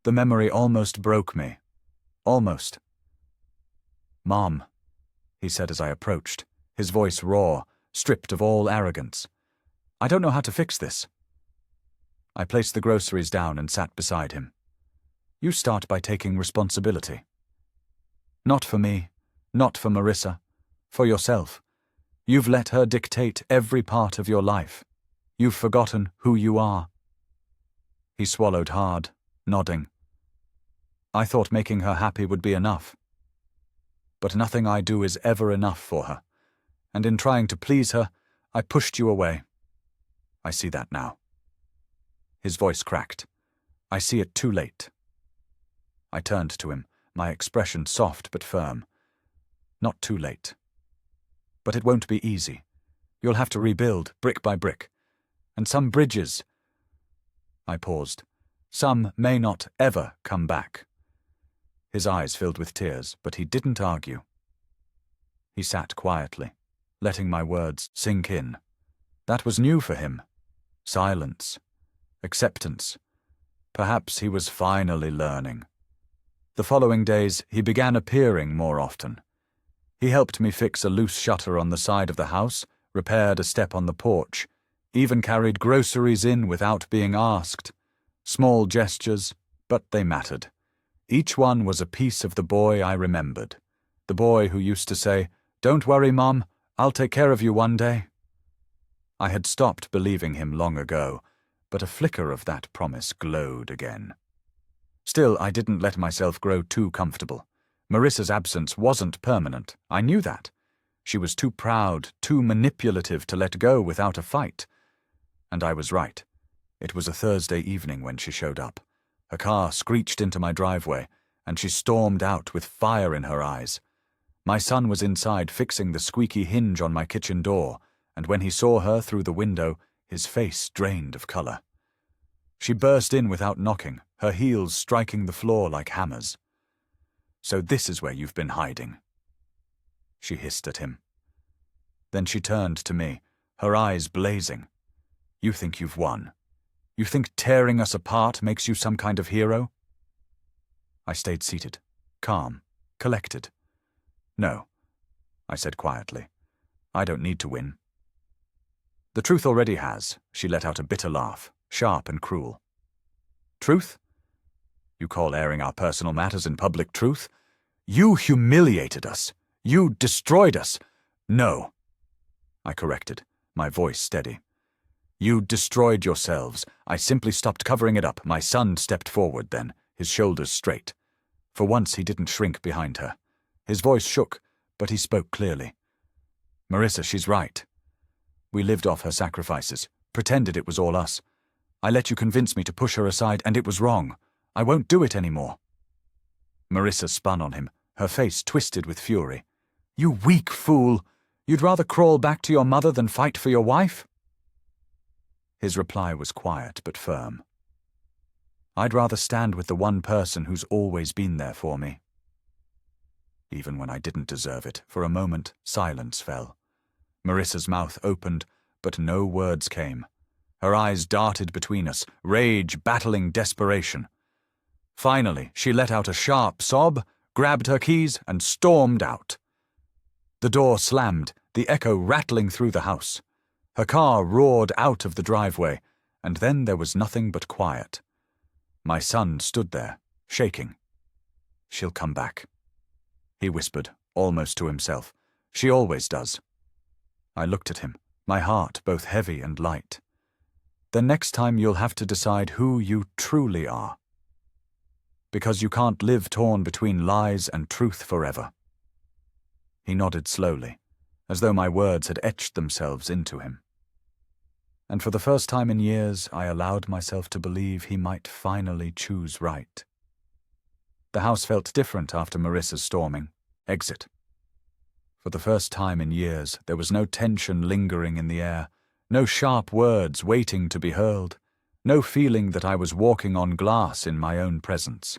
The memory almost broke me. Almost. "Mom," he said as I approached, his voice raw, stripped of all arrogance. "I don't know how to fix this." I placed the groceries down and sat beside him. "You start by taking responsibility. Not for me, not for Marissa, for yourself. You've let her dictate every part of your life. You've forgotten who you are." He swallowed hard, nodding. "I thought making her happy would be enough. But nothing I do is ever enough for her, and in trying to please her, I pushed you away. I see that now." His voice cracked. "I see it too late." I turned to him, my expression soft but firm. "Not too late. But it won't be easy. You'll have to rebuild, brick by brick. And some bridges—" I paused. "Some may not ever come back." His eyes filled with tears, but he didn't argue. He sat quietly, letting my words sink in. That was new for him. Silence. Acceptance. Perhaps he was finally learning. The following days, he began appearing more often. He helped me fix a loose shutter on the side of the house, repaired a step on the porch, even carried groceries in without being asked. Small gestures, but they mattered. Each one was a piece of the boy I remembered. The boy who used to say, "Don't worry, Mom, I'll take care of you one day." I had stopped believing him long ago, but a flicker of that promise glowed again. Still, I didn't let myself grow too comfortable. Marissa's absence wasn't permanent. I knew that. She was too proud, too manipulative to let go without a fight. And I was right. It was a Thursday evening when she showed up. Her car screeched into my driveway, and she stormed out with fire in her eyes. My son was inside fixing the squeaky hinge on my kitchen door, and when he saw her through the window, his face drained of color. She burst in without knocking, her heels striking the floor like hammers. "So this is where you've been hiding," she hissed at him. Then she turned to me, her eyes blazing. "You think you've won? You think tearing us apart makes you some kind of hero?" I stayed seated, calm, collected. "No," I said quietly. "I don't need to win." "The truth already has," she let out a bitter laugh, sharp and cruel. "Truth? You call airing our personal matters in public truth? You humiliated us. You destroyed us." "No," I corrected, my voice steady. "You destroyed yourselves. I simply stopped covering it up." My son stepped forward then, his shoulders straight. For once he didn't shrink behind her. His voice shook, but he spoke clearly. "Marissa, she's right. We lived off her sacrifices, pretended it was all us. I let you convince me to push her aside, and it was wrong. I won't do it anymore." Marissa spun on him, her face twisted with fury. "You weak fool! You'd rather crawl back to your mother than fight for your wife?" His reply was quiet but firm. "I'd rather stand with the one person who's always been there for me." Even when I didn't deserve it, for a moment, silence fell. Marissa's mouth opened, but no words came. Her eyes darted between us, rage battling desperation. Finally, she let out a sharp sob, grabbed her keys, and stormed out. The door slammed, the echo rattling through the house. Her car roared out of the driveway, and then there was nothing but quiet. My son stood there, shaking. "She'll come back," he whispered, almost to himself. "She always does." I looked at him, my heart both heavy and light. "Then next time you'll have to decide who you truly are. Because you can't live torn between lies and truth forever." He nodded slowly, as though my words had etched themselves into him. And for the first time in years, I allowed myself to believe he might finally choose right. The house felt different after Marissa's storming. Exit. For the first time in years, there was no tension lingering in the air, no sharp words waiting to be hurled. no feeling that I was walking on glass in my own presence.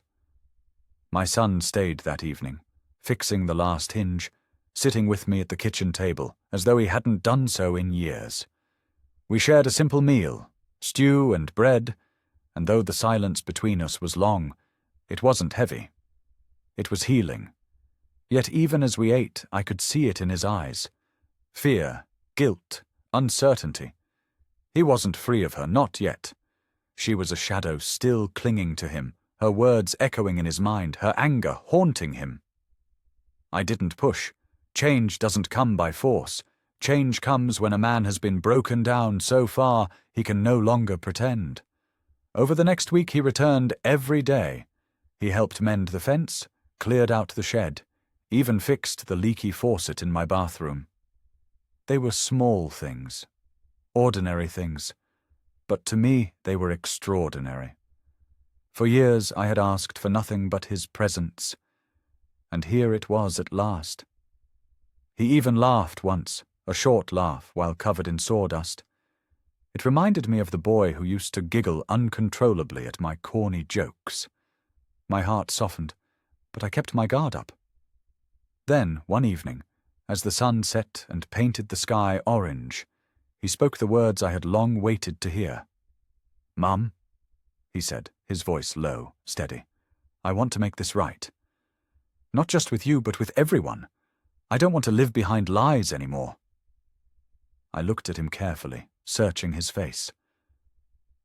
My son stayed that evening, fixing the last hinge, sitting with me at the kitchen table, as though he hadn't done so in years. We shared a simple meal, stew and bread, and though the silence between us was long, it wasn't heavy. It was healing. Yet even as we ate, I could see it in his eyes. Fear, guilt, uncertainty. He wasn't free of her, not yet. She was a shadow still clinging to him, her words echoing in his mind, her anger haunting him. I didn't push. Change doesn't come by force. Change comes when a man has been broken down so far he can no longer pretend. Over the next week he returned every day. He helped mend the fence, cleared out the shed, even fixed the leaky faucet in my bathroom. They were small things, ordinary things, but to me they were extraordinary. For years I had asked for nothing but his presence, and here it was at last. He even laughed once, a short laugh while covered in sawdust. It reminded me of the boy who used to giggle uncontrollably at my corny jokes. My heart softened, but I kept my guard up. Then, one evening, as the sun set and painted the sky orange, he spoke the words I had long waited to hear. "Mum," he said, his voice low, steady, "I want to make this right. Not just with you, but with everyone. I don't want to live behind lies anymore." I looked at him carefully, searching his face.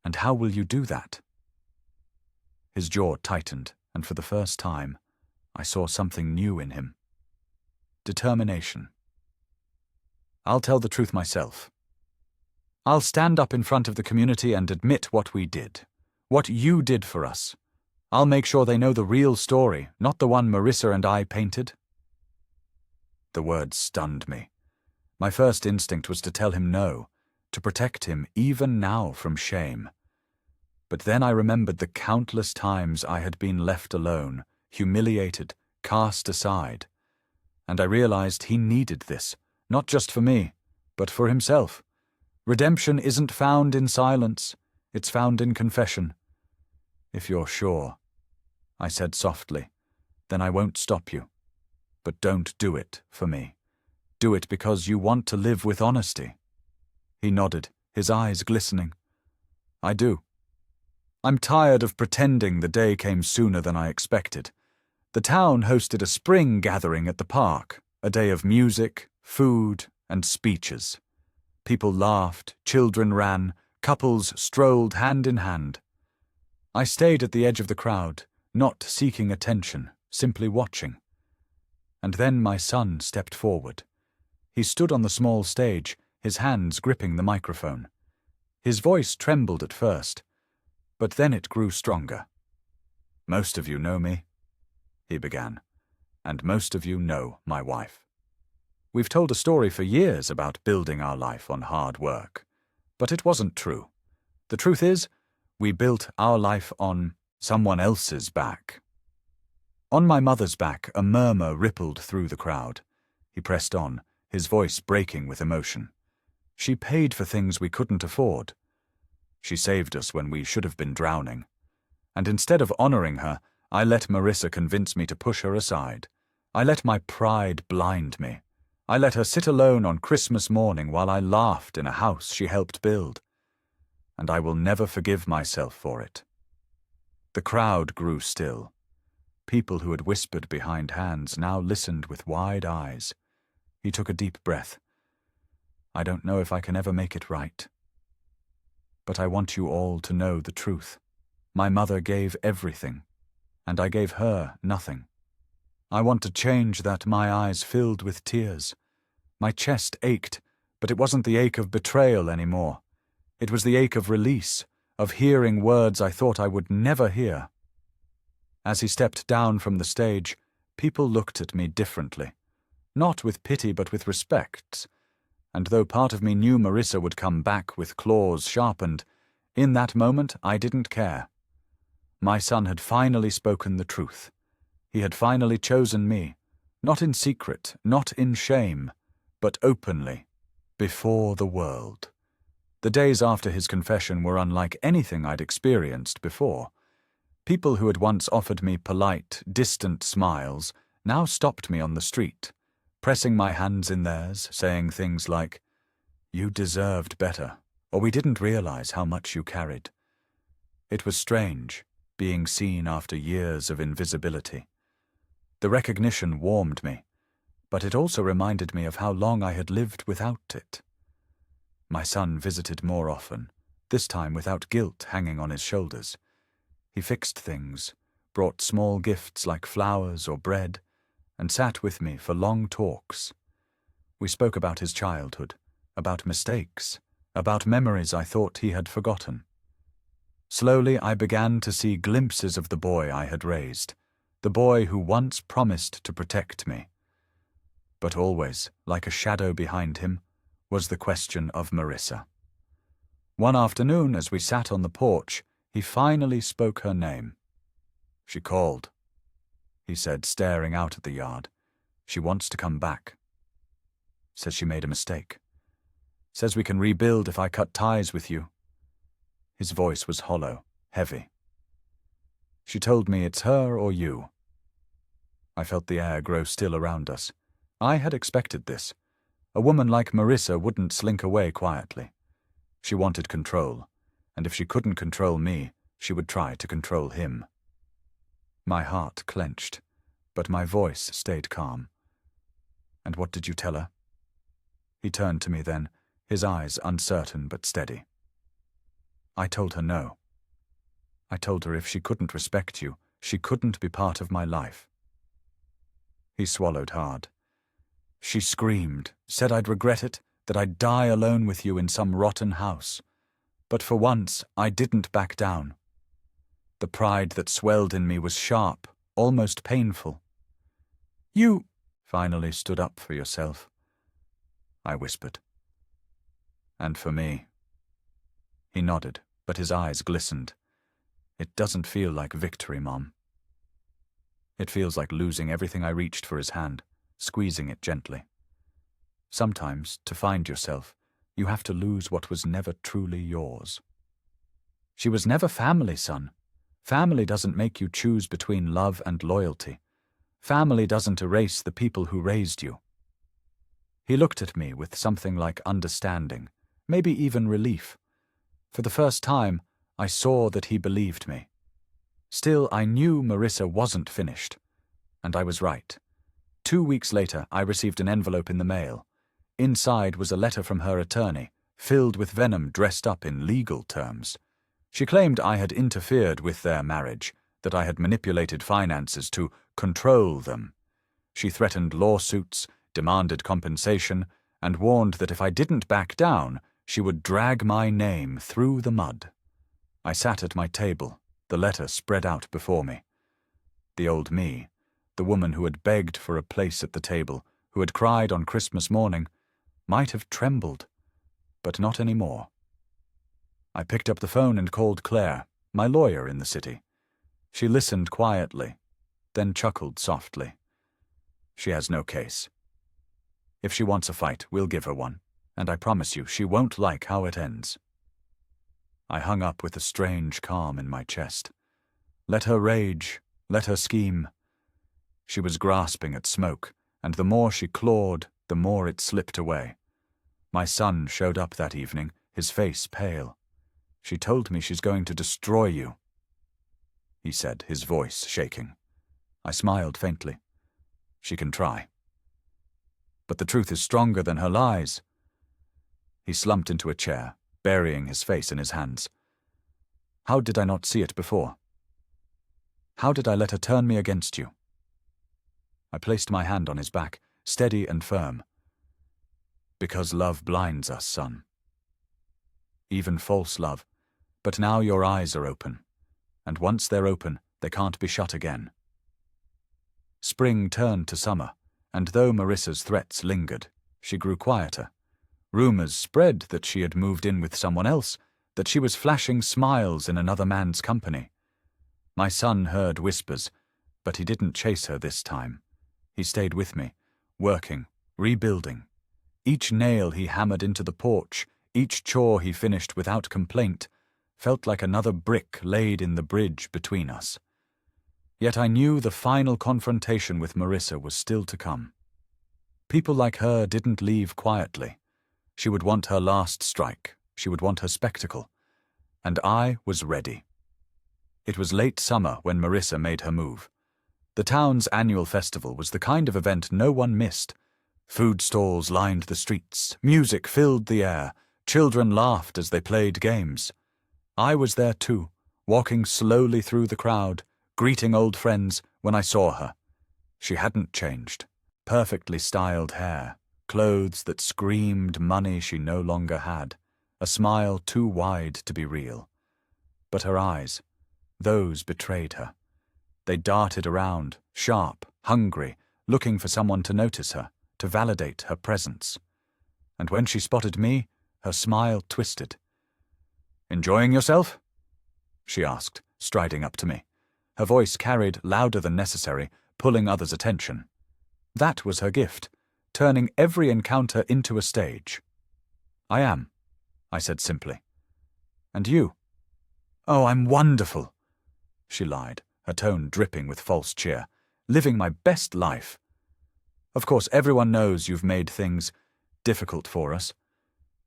"And how will you do that?" His jaw tightened, and for the first time, I saw something new in him. Determination. "I'll tell the truth myself. I'll stand up in front of the community and admit what we did, what you did for us. I'll make sure they know the real story, not the one Marissa and I painted." The words stunned me. My first instinct was to tell him no, to protect him even now from shame. But then I remembered the countless times I had been left alone, humiliated, cast aside, and I realized he needed this, not just for me, but for himself. Redemption isn't found in silence, it's found in confession. "If you're sure," I said softly, "then I won't stop you. But don't do it for me. Do it because you want to live with honesty." He nodded, his eyes glistening. "I do. I'm tired of pretending the day came sooner than I expected. The town hosted a spring gathering at the park, a day of music, food, and speeches. People laughed, children ran, couples strolled hand in hand. I stayed at the edge of the crowd, not seeking attention, simply watching. And then my son stepped forward. He stood on the small stage, his hands gripping the microphone. His voice trembled at first, but then it grew stronger. "Most of you know me," he began, "and most of you know my wife. We've told a story for years about building our life on hard work, but it wasn't true. The truth is, we built our life on someone else's back." On my mother's back, a murmur rippled through the crowd. He pressed on, his voice breaking with emotion. "She paid for things we couldn't afford. She saved us when we should have been drowning. And instead of honoring her, I let Marissa convince me to push her aside. I let my pride blind me. I let her sit alone on Christmas morning while I laughed in a house she helped build. And I will never forgive myself for it." The crowd grew still. People who had whispered behind hands now listened with wide eyes. He took a deep breath. "I don't know if I can ever make it right. But I want you all to know the truth. My mother gave everything, and I gave her nothing. I want to change that." My eyes filled with tears. My chest ached, but it wasn't the ache of betrayal anymore. It was the ache of release, of hearing words I thought I would never hear. As he stepped down from the stage, people looked at me differently. Not with pity, but with respect. And though part of me knew Marissa would come back with claws sharpened, in that moment I didn't care. My son had finally spoken the truth. He had finally chosen me, not in secret, not in shame, but openly, before the world. The days after his confession were unlike anything I'd experienced before. People who had once offered me polite, distant smiles now stopped me on the street, pressing my hands in theirs, saying things like, "You deserved better," or "We didn't realize how much you carried." It was strange, being seen after years of invisibility. The recognition warmed me, but it also reminded me of how long I had lived without it. My son visited more often, this time without guilt hanging on his shoulders. He fixed things, brought small gifts like flowers or bread, and sat with me for long talks. We spoke about his childhood, about mistakes, about memories I thought he had forgotten. Slowly I began to see glimpses of the boy I had raised, the boy who once promised to protect me. But always, like a shadow behind him, was the question of Marissa. One afternoon, as we sat on the porch, he finally spoke her name. "She called," he said, staring out at the yard. "She wants to come back. Says she made a mistake. Says we can rebuild if I cut ties with you." His voice was hollow, heavy. "She told me it's her or you." I felt the air grow still around us. I had expected this. A woman like Marissa wouldn't slink away quietly. She wanted control, and if she couldn't control me, she would try to control him. My heart clenched, but my voice stayed calm. "And what did you tell her?" He turned to me then, his eyes uncertain but steady. "I told her no. I told her if she couldn't respect you, she couldn't be part of my life." He swallowed hard. "She screamed, said I'd regret it, that I'd die alone with you in some rotten house. But for once, I didn't back down. The pride that swelled in me was sharp, almost painful. You finally stood up for yourself," I whispered. "And for me." He nodded, but his eyes glistened. "It doesn't feel like victory, Mom. It feels like losing everything I reached for his hand, squeezing it gently. Sometimes, to find yourself, you have to lose what was never truly yours." "She was never family, son. Family doesn't make you choose between love and loyalty. Family doesn't erase the people who raised you." He looked at me with something like understanding, maybe even relief. For the first time, I saw that he believed me. Still, I knew Marissa wasn't finished. And I was right. 2 weeks later, I received an envelope in the mail. Inside was a letter from her attorney, filled with venom dressed up in legal terms. She claimed I had interfered with their marriage, that I had manipulated finances to control them. She threatened lawsuits, demanded compensation, and warned that if I didn't back down, she would drag my name through the mud. I sat at my table, the letter spread out before me. The old me, the woman who had begged for a place at the table, who had cried on Christmas morning, might have trembled, but not anymore. I picked up the phone and called Claire, my lawyer in the city. She listened quietly, then chuckled softly. "She has no case. If she wants a fight, we'll give her one, and I promise you she won't like how it ends." I hung up with a strange calm in my chest. Let her rage, let her scheme. She was grasping at smoke, and the more she clawed, the more it slipped away. My son showed up that evening, his face pale. "She told me she's going to destroy you," he said, his voice shaking. I smiled faintly. "She can try. But the truth is stronger than her lies." He slumped into a chair, burying his face in his hands. "How did I not see it before? How did I let her turn me against you?" I placed my hand on his back, steady and firm. "Because love blinds us, son. Even false love. But now your eyes are open. And once they're open, they can't be shut again." Spring turned to summer, and though Marissa's threats lingered, she grew quieter. Rumors spread that she had moved in with someone else, that she was flashing smiles in another man's company. My son heard whispers, but he didn't chase her this time. He stayed with me, working, rebuilding. Each nail he hammered into the porch, Each chore he finished without complaint felt like another brick laid in the bridge between us. Yet I knew the final confrontation with Marissa was still to come. People like her didn't leave quietly. She would want her last strike. She would want her spectacle. And I was ready. It was late summer when Marissa made her move. The town's annual festival was the kind of event no one missed. Food stalls lined the streets, music filled the air, children laughed as they played games. I was there too, walking slowly through the crowd, greeting old friends when I saw her. She hadn't changed. Perfectly styled hair, clothes that screamed money she no longer had, a smile too wide to be real. But her eyes, those betrayed her. They darted around, sharp, hungry, looking for someone to notice her, to validate her presence. And when she spotted me, her smile twisted. "Enjoying yourself?" she asked, striding up to me. Her voice carried louder than necessary, pulling others' attention. That was her gift, turning every encounter into a stage. "I am," I said simply. "And you?" "Oh, I'm wonderful," she lied, her tone dripping with false cheer. "Living my best life. Of course, everyone knows you've made things difficult for us.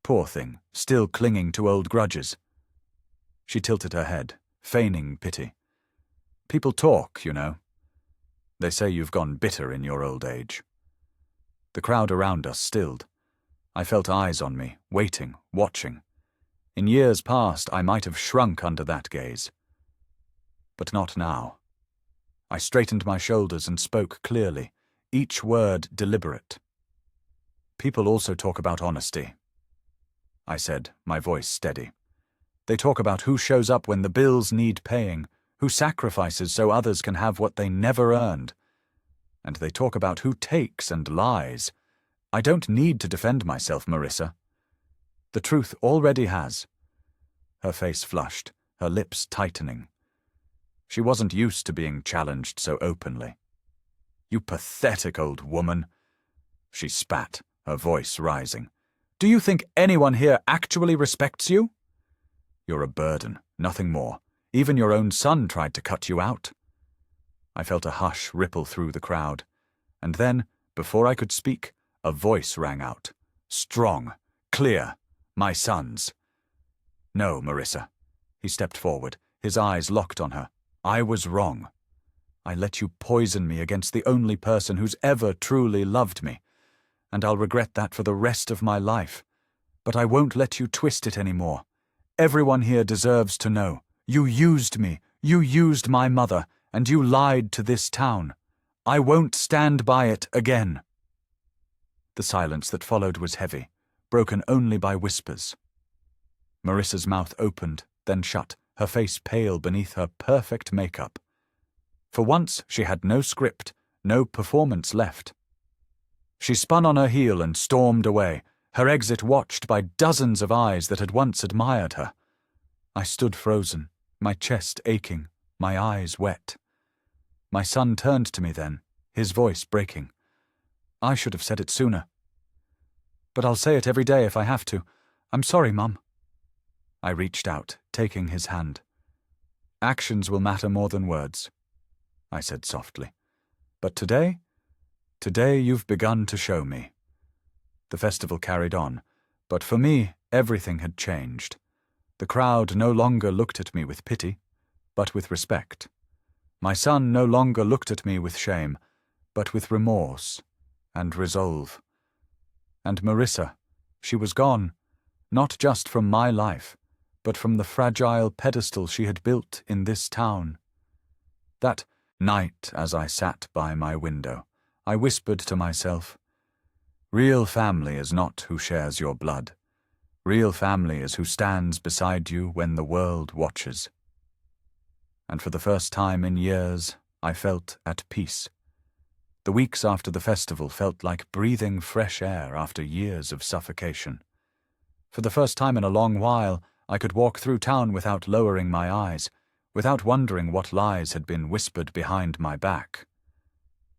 Poor thing, still clinging to old grudges." She tilted her head, feigning pity. "People talk, you know. They say you've gone bitter in your old age." The crowd around us stilled. I felt eyes on me, waiting, watching. In years past, I might have shrunk under that gaze. But not now. I straightened my shoulders and spoke clearly, each word deliberate. "People also talk about honesty," I said, my voice steady. "They talk about who shows up when the bills need paying, who sacrifices so others can have what they never earned. And they talk about who takes and lies. I don't need to defend myself, Marissa. The truth already has." Her face flushed, her lips tightening. She wasn't used to being challenged so openly. "You pathetic old woman," she spat, her voice rising. "Do you think anyone here actually respects you? You're a burden, nothing more. Even your own son tried to cut you out." I felt a hush ripple through the crowd, and then, before I could speak, a voice rang out. Strong, clear, my son's. "No, Marissa." He stepped forward, his eyes locked on her. "I was wrong. I let you poison me against the only person who's ever truly loved me, and I'll regret that for the rest of my life. But I won't let you twist it anymore. Everyone here deserves to know. You used me, you used my mother, and you lied to this town. I won't stand by it again." The silence that followed was heavy, broken only by whispers. Marissa's mouth opened, then shut, her face pale beneath her perfect makeup. For once she had no script, no performance left. She spun on her heel and stormed away, her exit watched by dozens of eyes that had once admired her. I stood frozen, my chest aching, my eyes wet. My son turned to me then, his voice breaking. "I should have said it sooner. But I'll say it every day if I have to. I'm sorry, Mum." I reached out, taking his hand. "Actions will matter more than words," I said softly. "But today you've begun to show me." The festival carried on, but for me, everything had changed. The crowd no longer looked at me with pity, but with respect. My son no longer looked at me with shame, but with remorse and resolve. And Marissa, she was gone, not just from my life, but from the fragile pedestal she had built in this town. That night, as I sat by my window, I whispered to myself, "Real family is not who shares your blood. Real family is who stands beside you when the world watches." And for the first time in years, I felt at peace. The weeks after the festival felt like breathing fresh air after years of suffocation. For the first time in a long while, I could walk through town without lowering my eyes, without wondering what lies had been whispered behind my back.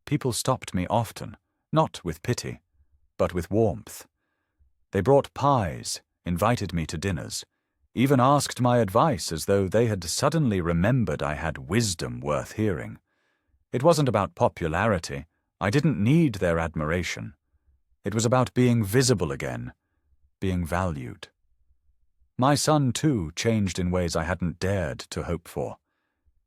People stopped me often, not with pity, but with warmth. They brought pies, invited me to dinners, even asked my advice as though they had suddenly remembered I had wisdom worth hearing. It wasn't about popularity. I didn't need their admiration. It was about being visible again, being valued. My son, too, changed in ways I hadn't dared to hope for.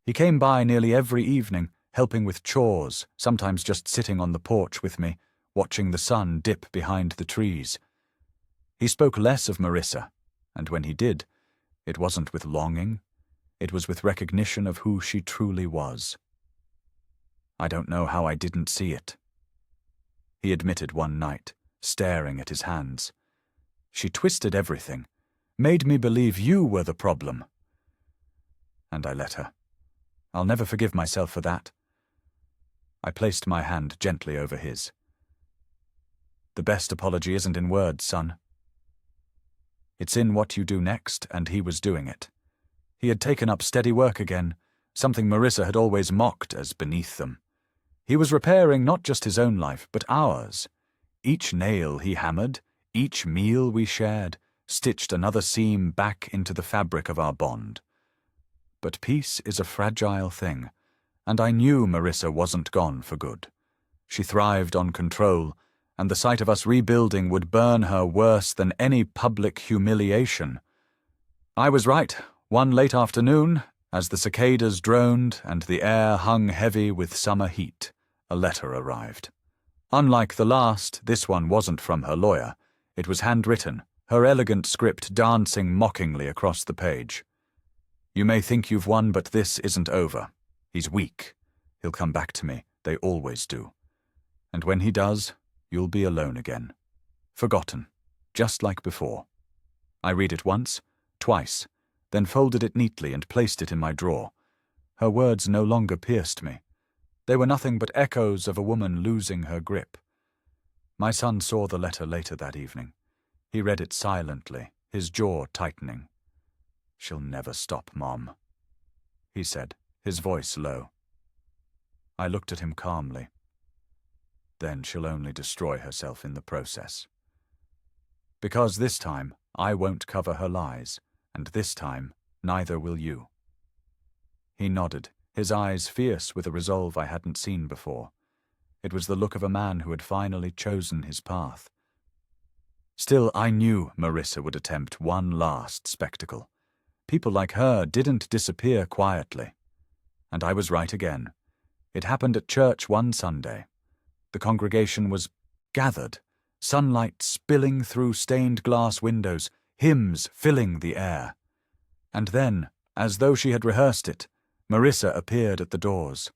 He came by nearly every evening, helping with chores, sometimes just sitting on the porch with me, watching the sun dip behind the trees. He spoke less of Marissa, and when he did, it wasn't with longing, it was with recognition of who she truly was. I don't know how I didn't see it. He admitted one night, staring at his hands. She twisted everything, made me believe you were the problem. And I let her. I'll never forgive myself for that. I placed my hand gently over his. The best apology isn't in words, son. It's in what you do next, and he was doing it. He had taken up steady work again, something Marissa had always mocked as beneath them. He was repairing not just his own life, but ours. Each nail he hammered, each meal we shared, stitched another seam back into the fabric of our bond. But peace is a fragile thing, and I knew Marissa wasn't gone for good. She thrived on control, and the sight of us rebuilding would burn her worse than any public humiliation. I was right. One late afternoon, as the cicadas droned and the air hung heavy with summer heat, a letter arrived. Unlike the last, this one wasn't from her lawyer. It was handwritten, her elegant script dancing mockingly across the page. You may think you've won, but this isn't over. He's weak. He'll come back to me. They always do. And when he does, you'll be alone again. Forgotten, just like before. I read it once, twice, then folded it neatly and placed it in my drawer. Her words no longer pierced me. They were nothing but echoes of a woman losing her grip. My son saw the letter later that evening. He read it silently, his jaw tightening. She'll never stop, Mom, he said, his voice low. I looked at him calmly. Then she'll only destroy herself in the process. Because this time, I won't cover her lies, and this time, neither will you. He nodded, his eyes fierce with a resolve I hadn't seen before. It was the look of a man who had finally chosen his path. Still, I knew Marissa would attempt one last spectacle. People like her didn't disappear quietly. And I was right again. It happened at church one Sunday. The congregation was gathered, sunlight spilling through stained glass windows, hymns filling the air. And then, as though she had rehearsed it, Marissa appeared at the doors.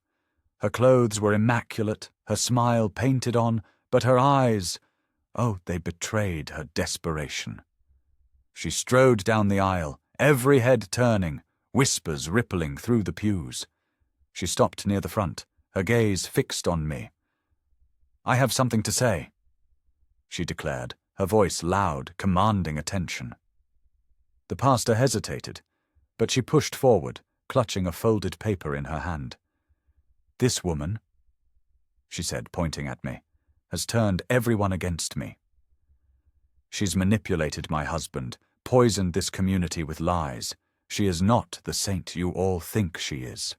Her clothes were immaculate, her smile painted on, but her eyes, oh, they betrayed her desperation. She strode down the aisle, every head turning, whispers rippling through the pews. She stopped near the front, her gaze fixed on me. I have something to say, she declared, her voice loud, commanding attention. The pastor hesitated, but she pushed forward, clutching a folded paper in her hand. This woman, she said, pointing at me, has turned everyone against me. She's manipulated my husband, poisoned this community with lies. She is not the saint you all think she is.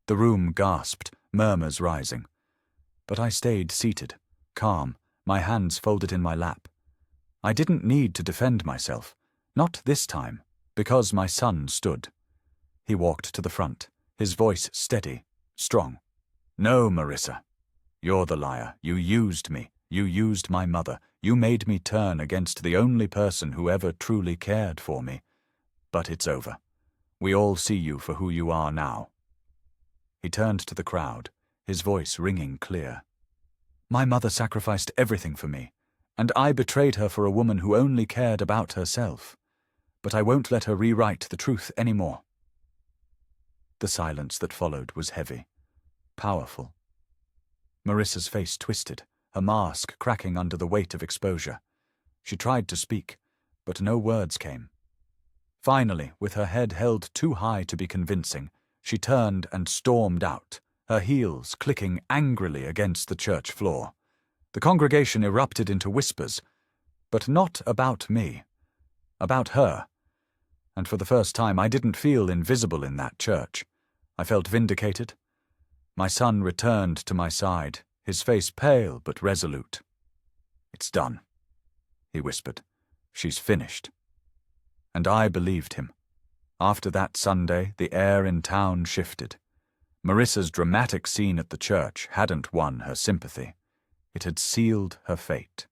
The room gasped, murmurs rising. But I stayed seated, calm, my hands folded in my lap. I didn't need to defend myself, not this time, because my son stood. He walked to the front, his voice steady, strong. No, Marissa. You're the liar. You used me. You used my mother. You made me turn against the only person who ever truly cared for me. But it's over. We all see you for who you are now. He turned to the crowd, his voice ringing clear. My mother sacrificed everything for me, and I betrayed her for a woman who only cared about herself. But I won't let her rewrite the truth anymore. The silence that followed was heavy, powerful. Marissa's face twisted, her mask cracking under the weight of exposure. She tried to speak, but no words came. Finally, with her head held too high to be convincing, she turned and stormed out, her heels clicking angrily against the church floor. The congregation erupted into whispers, but not about me. About her. And for the first time, I didn't feel invisible in that church. I felt vindicated. My son returned to my side, his face pale but resolute. "It's done," he whispered. "She's finished." And I believed him. After that Sunday, the air in town shifted. Marissa's dramatic scene at the church hadn't won her sympathy. It had sealed her fate.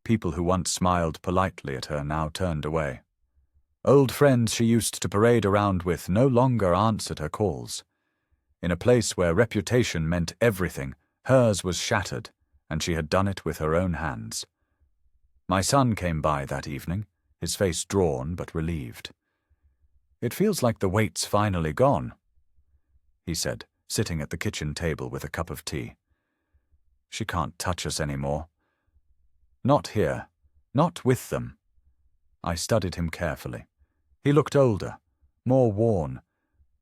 People who once smiled politely at her now turned away. Old friends she used to parade around with no longer answered her calls. In a place where reputation meant everything, hers was shattered, and she had done it with her own hands. My son came by that evening, his face drawn but relieved. "It feels like the weight's finally gone," he said, sitting at the kitchen table with a cup of tea. "She can't touch us anymore. Not here. Not with them." I studied him carefully. He looked older, more worn,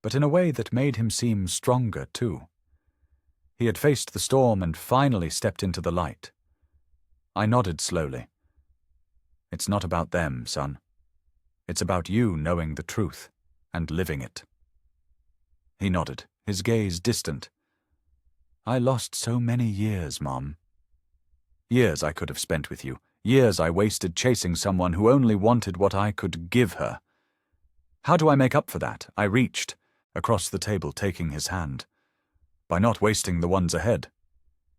but in a way that made him seem stronger too. He had faced the storm and finally stepped into the light. I nodded slowly. "It's not about them, son. It's about you knowing the truth and living it." He nodded, his gaze distant. "I lost so many years, Mom. Years I could have spent with you, years I wasted chasing someone who only wanted what I could give her. How do I make up for that?" I reached across the table, taking his hand. "By not wasting the ones ahead.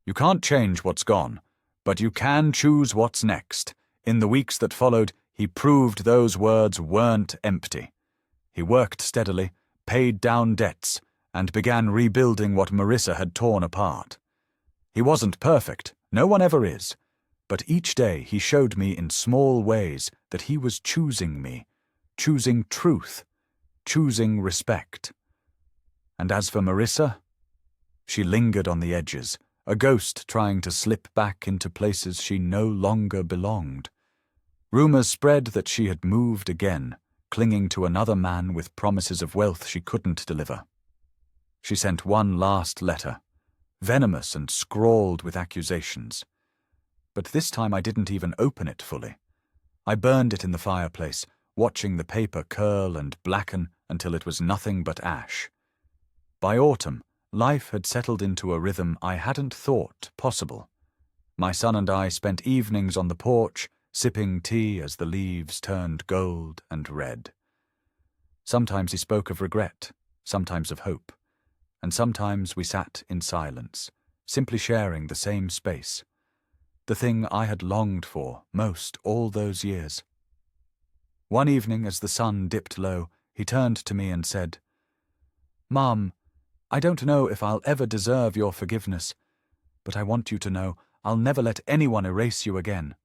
You can't change what's gone, but you can choose what's next." In the weeks that followed, he proved those words weren't empty. He worked steadily, paid down debts, and began rebuilding what Marissa had torn apart. He wasn't perfect, no one ever is, but each day he showed me in small ways that he was choosing me, choosing truth, choosing respect. And as for Marissa, she lingered on the edges, a ghost trying to slip back into places she no longer belonged. Rumors spread that she had moved again, clinging to another man with promises of wealth she couldn't deliver. She sent one last letter, venomous and scrawled with accusations. But this time I didn't even open it fully. I burned it in the fireplace, watching the paper curl and blacken until it was nothing but ash. By autumn, life had settled into a rhythm I hadn't thought possible. My son and I spent evenings on the porch, sipping tea as the leaves turned gold and red. Sometimes he spoke of regret, sometimes of hope, and sometimes we sat in silence, simply sharing the same space, the thing I had longed for most all those years. One evening, as the sun dipped low, he turned to me and said, "Mom, I don't know if I'll ever deserve your forgiveness, but I want you to know I'll never let anyone erase you again.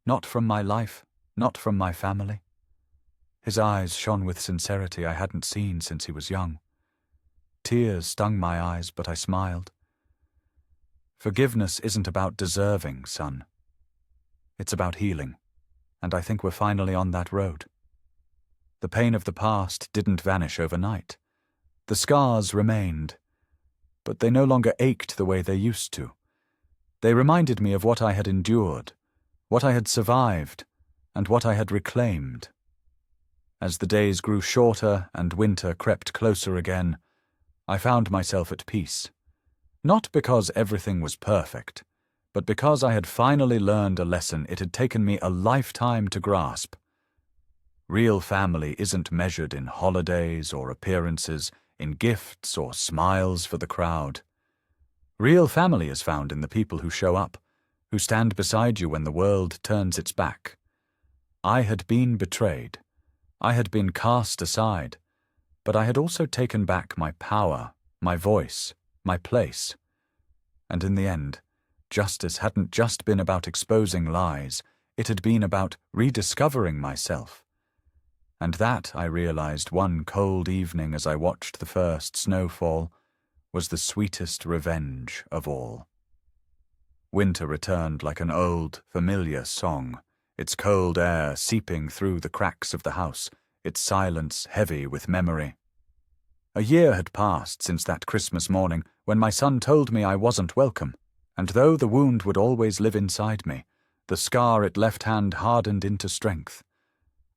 Not from my life, not from my family." His eyes shone with sincerity I hadn't seen since he was young. Tears stung my eyes, but I smiled. "Forgiveness isn't about deserving, son. It's about healing, and I think we're finally on that road. The pain of the past didn't vanish overnight. The scars remained, but they no longer ached the way they used to. They reminded me of what I had endured, what I had survived, and what I had reclaimed. As the days grew shorter and winter crept closer again, I found myself at peace. Not because everything was perfect, but because I had finally learned a lesson it had taken me a lifetime to grasp. Real family isn't measured in holidays or appearances, in gifts or smiles for the crowd. Real family is found in the people who show up, who stand beside you when the world turns its back. I had been betrayed. I had been cast aside, but I had also taken back my power, my voice, my place. And in the end, justice hadn't just been about exposing lies, it had been about rediscovering myself. And that, I realized one cold evening as I watched the first snowfall, was the sweetest revenge of all. Winter returned like an old, familiar song, its cold air seeping through the cracks of the house, its silence heavy with memory. A year had passed since that Christmas morning when my son told me I wasn't welcome, and though the wound would always live inside me, the scar it left hand hardened into strength.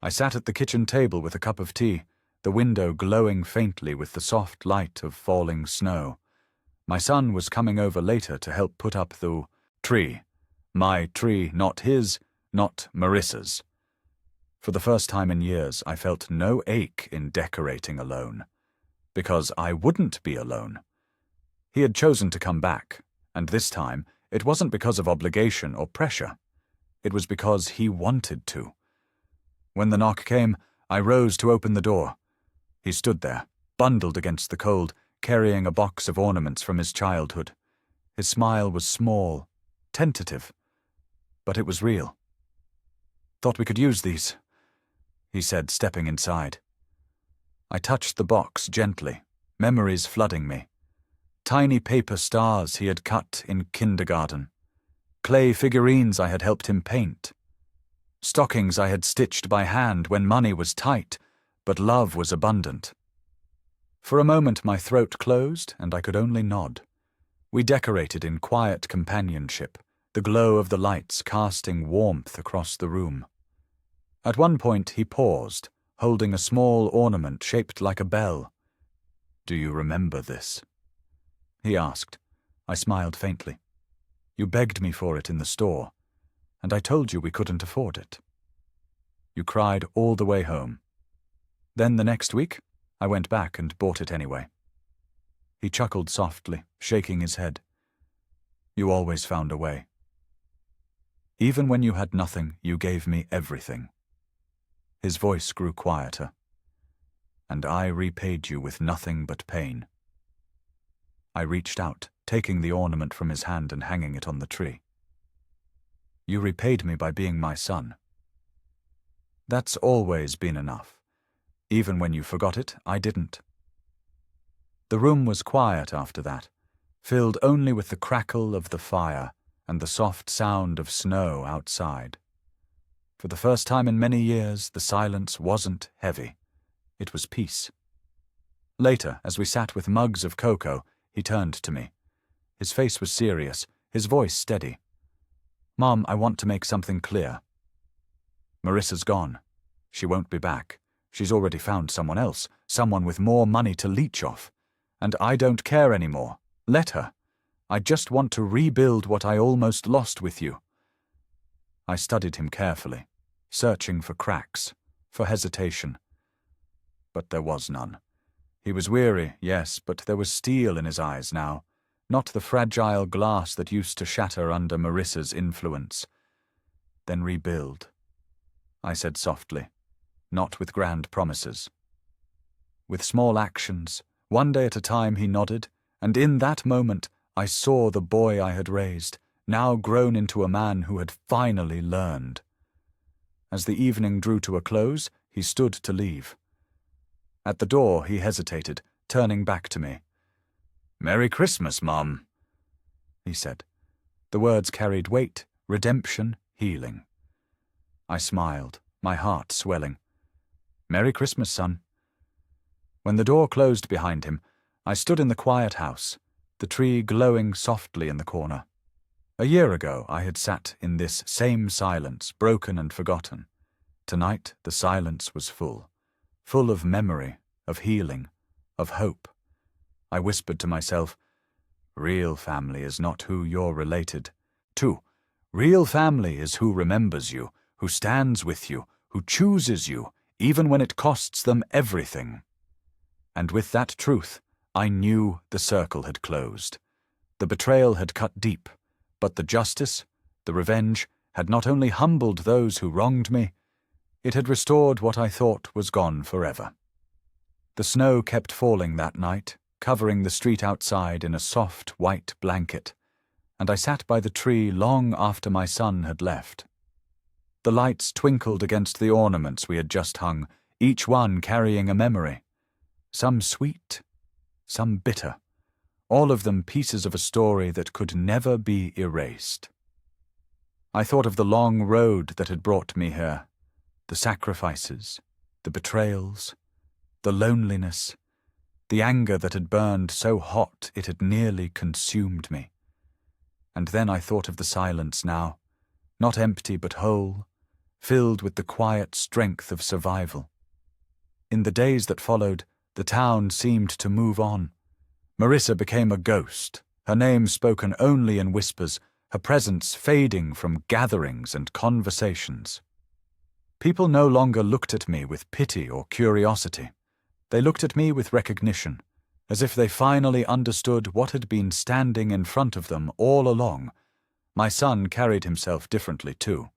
I sat at the kitchen table with a cup of tea, the window glowing faintly with the soft light of falling snow. My son was coming over later to help put up the tree. My tree, not his, not Marissa's. For the first time in years, I felt no ache in decorating alone. Because I wouldn't be alone. He had chosen to come back, and this time it wasn't because of obligation or pressure. It was because he wanted to. When the knock came, I rose to open the door. He stood there, bundled against the cold, carrying a box of ornaments from his childhood. His smile was small, tentative, but it was real. "Thought we could use these," he said, stepping inside. I touched the box gently, memories flooding me. Tiny paper stars he had cut in kindergarten. Clay figurines I had helped him paint. Stockings I had stitched by hand when money was tight, but love was abundant. For a moment my throat closed and I could only nod. We decorated in quiet companionship, the glow of the lights casting warmth across the room. At one point he paused, holding a small ornament shaped like a bell. "Do you remember this?" he asked. I smiled faintly. "You begged me for it in the store, and I told you we couldn't afford it. You cried all the way home. Then the next week, I went back and bought it anyway." He chuckled softly, shaking his head. "You always found a way. Even when you had nothing, you gave me everything." His voice grew quieter. "And I repaid you with nothing but pain." I reached out, taking the ornament from his hand and hanging it on the tree. "You repaid me by being my son. That's always been enough. Even when you forgot it, I didn't." The room was quiet after that, filled only with the crackle of the fire and the soft sound of snow outside. For the first time in many years, the silence wasn't heavy. It was peace. Later, as we sat with mugs of cocoa, he turned to me. His face was serious, his voice steady. "Mom, I want to make something clear. Marissa's gone. She won't be back. She's already found someone else, someone with more money to leech off. And I don't care anymore. Let her. I just want to rebuild what I almost lost with you." I studied him carefully, searching for cracks, for hesitation. But there was none. He was weary, yes, but there was steel in his eyes now, not the fragile glass that used to shatter under Marissa's influence. "Then rebuild," I said softly, not with grand promises. With small actions, one day at a time, he nodded, and in that moment I saw the boy I had raised, now grown into a man who had finally learned. As the evening drew to a close, he stood to leave. At the door he hesitated, turning back to me. "Merry Christmas, Mom," he said. The words carried weight, redemption, healing. I smiled, my heart swelling. "Merry Christmas, son." When the door closed behind him, I stood in the quiet house, the tree glowing softly in the corner. A year ago I had sat in this same silence, broken and forgotten. Tonight the silence was full of memory, of healing, of hope. I whispered to myself, "Real family is not who you're related to. Real family is who remembers you, who stands with you, who chooses you, even when it costs them everything." And with that truth, I knew the circle had closed. The betrayal had cut deep, but the justice, the revenge, had not only humbled those who wronged me, it had restored what I thought was gone forever. The snow kept falling that night, covering the street outside in a soft white blanket, and I sat by the tree long after my son had left. The lights twinkled against the ornaments we had just hung, each one carrying a memory. Some sweet, some bitter, all of them pieces of a story that could never be erased. I thought of the long road that had brought me here, the sacrifices, the betrayals, the loneliness, the anger that had burned so hot it had nearly consumed me. And then I thought of the silence now, not empty but whole, filled with the quiet strength of survival. In the days that followed, the town seemed to move on. Marissa became a ghost, her name spoken only in whispers, her presence fading from gatherings and conversations. People no longer looked at me with pity or curiosity. They looked at me with recognition, as if they finally understood what had been standing in front of them all along. My son carried himself differently too.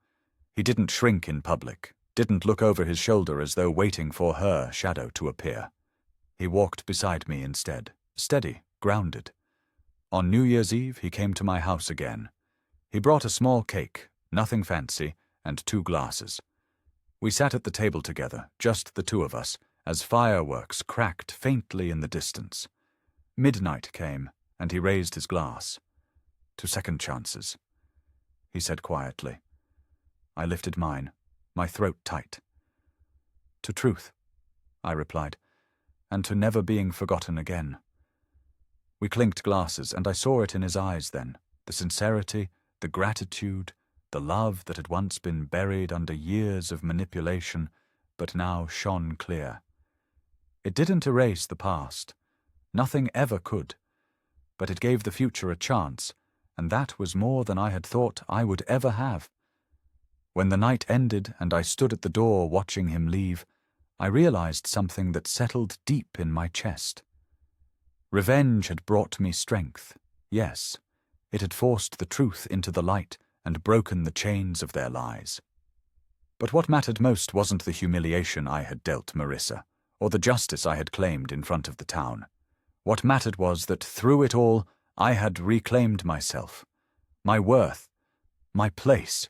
He didn't shrink in public, didn't look over his shoulder as though waiting for her shadow to appear. He walked beside me instead, steady, grounded. On New Year's Eve, he came to my house again. He brought a small cake, nothing fancy, and 2 glasses. We sat at the table together, just the 2 of us, as fireworks cracked faintly in the distance. Midnight came, and he raised his glass. "To second chances," he said quietly. I lifted mine, my throat tight. "To truth," I replied, "and to never being forgotten again." We clinked glasses, and I saw it in his eyes then, the sincerity, the gratitude, the love that had once been buried under years of manipulation, but now shone clear. It didn't erase the past. Nothing ever could. But it gave the future a chance, and that was more than I had thought I would ever have. When the night ended and I stood at the door watching him leave, I realized something that settled deep in my chest. Revenge had brought me strength, yes. It had forced the truth into the light and broken the chains of their lies. But what mattered most wasn't the humiliation I had dealt Marissa, or the justice I had claimed in front of the town. What mattered was that through it all, I had reclaimed myself, my worth, my place.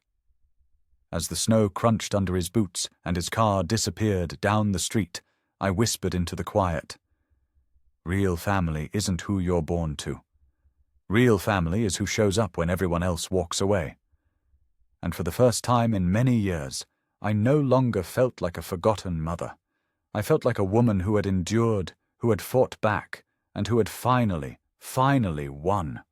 As the snow crunched under his boots and his car disappeared down the street, I whispered into the quiet, "Real family isn't who you're born to. Real family is who shows up when everyone else walks away." And for the first time in many years, I no longer felt like a forgotten mother. I felt like a woman who had endured, who had fought back, and who had finally won.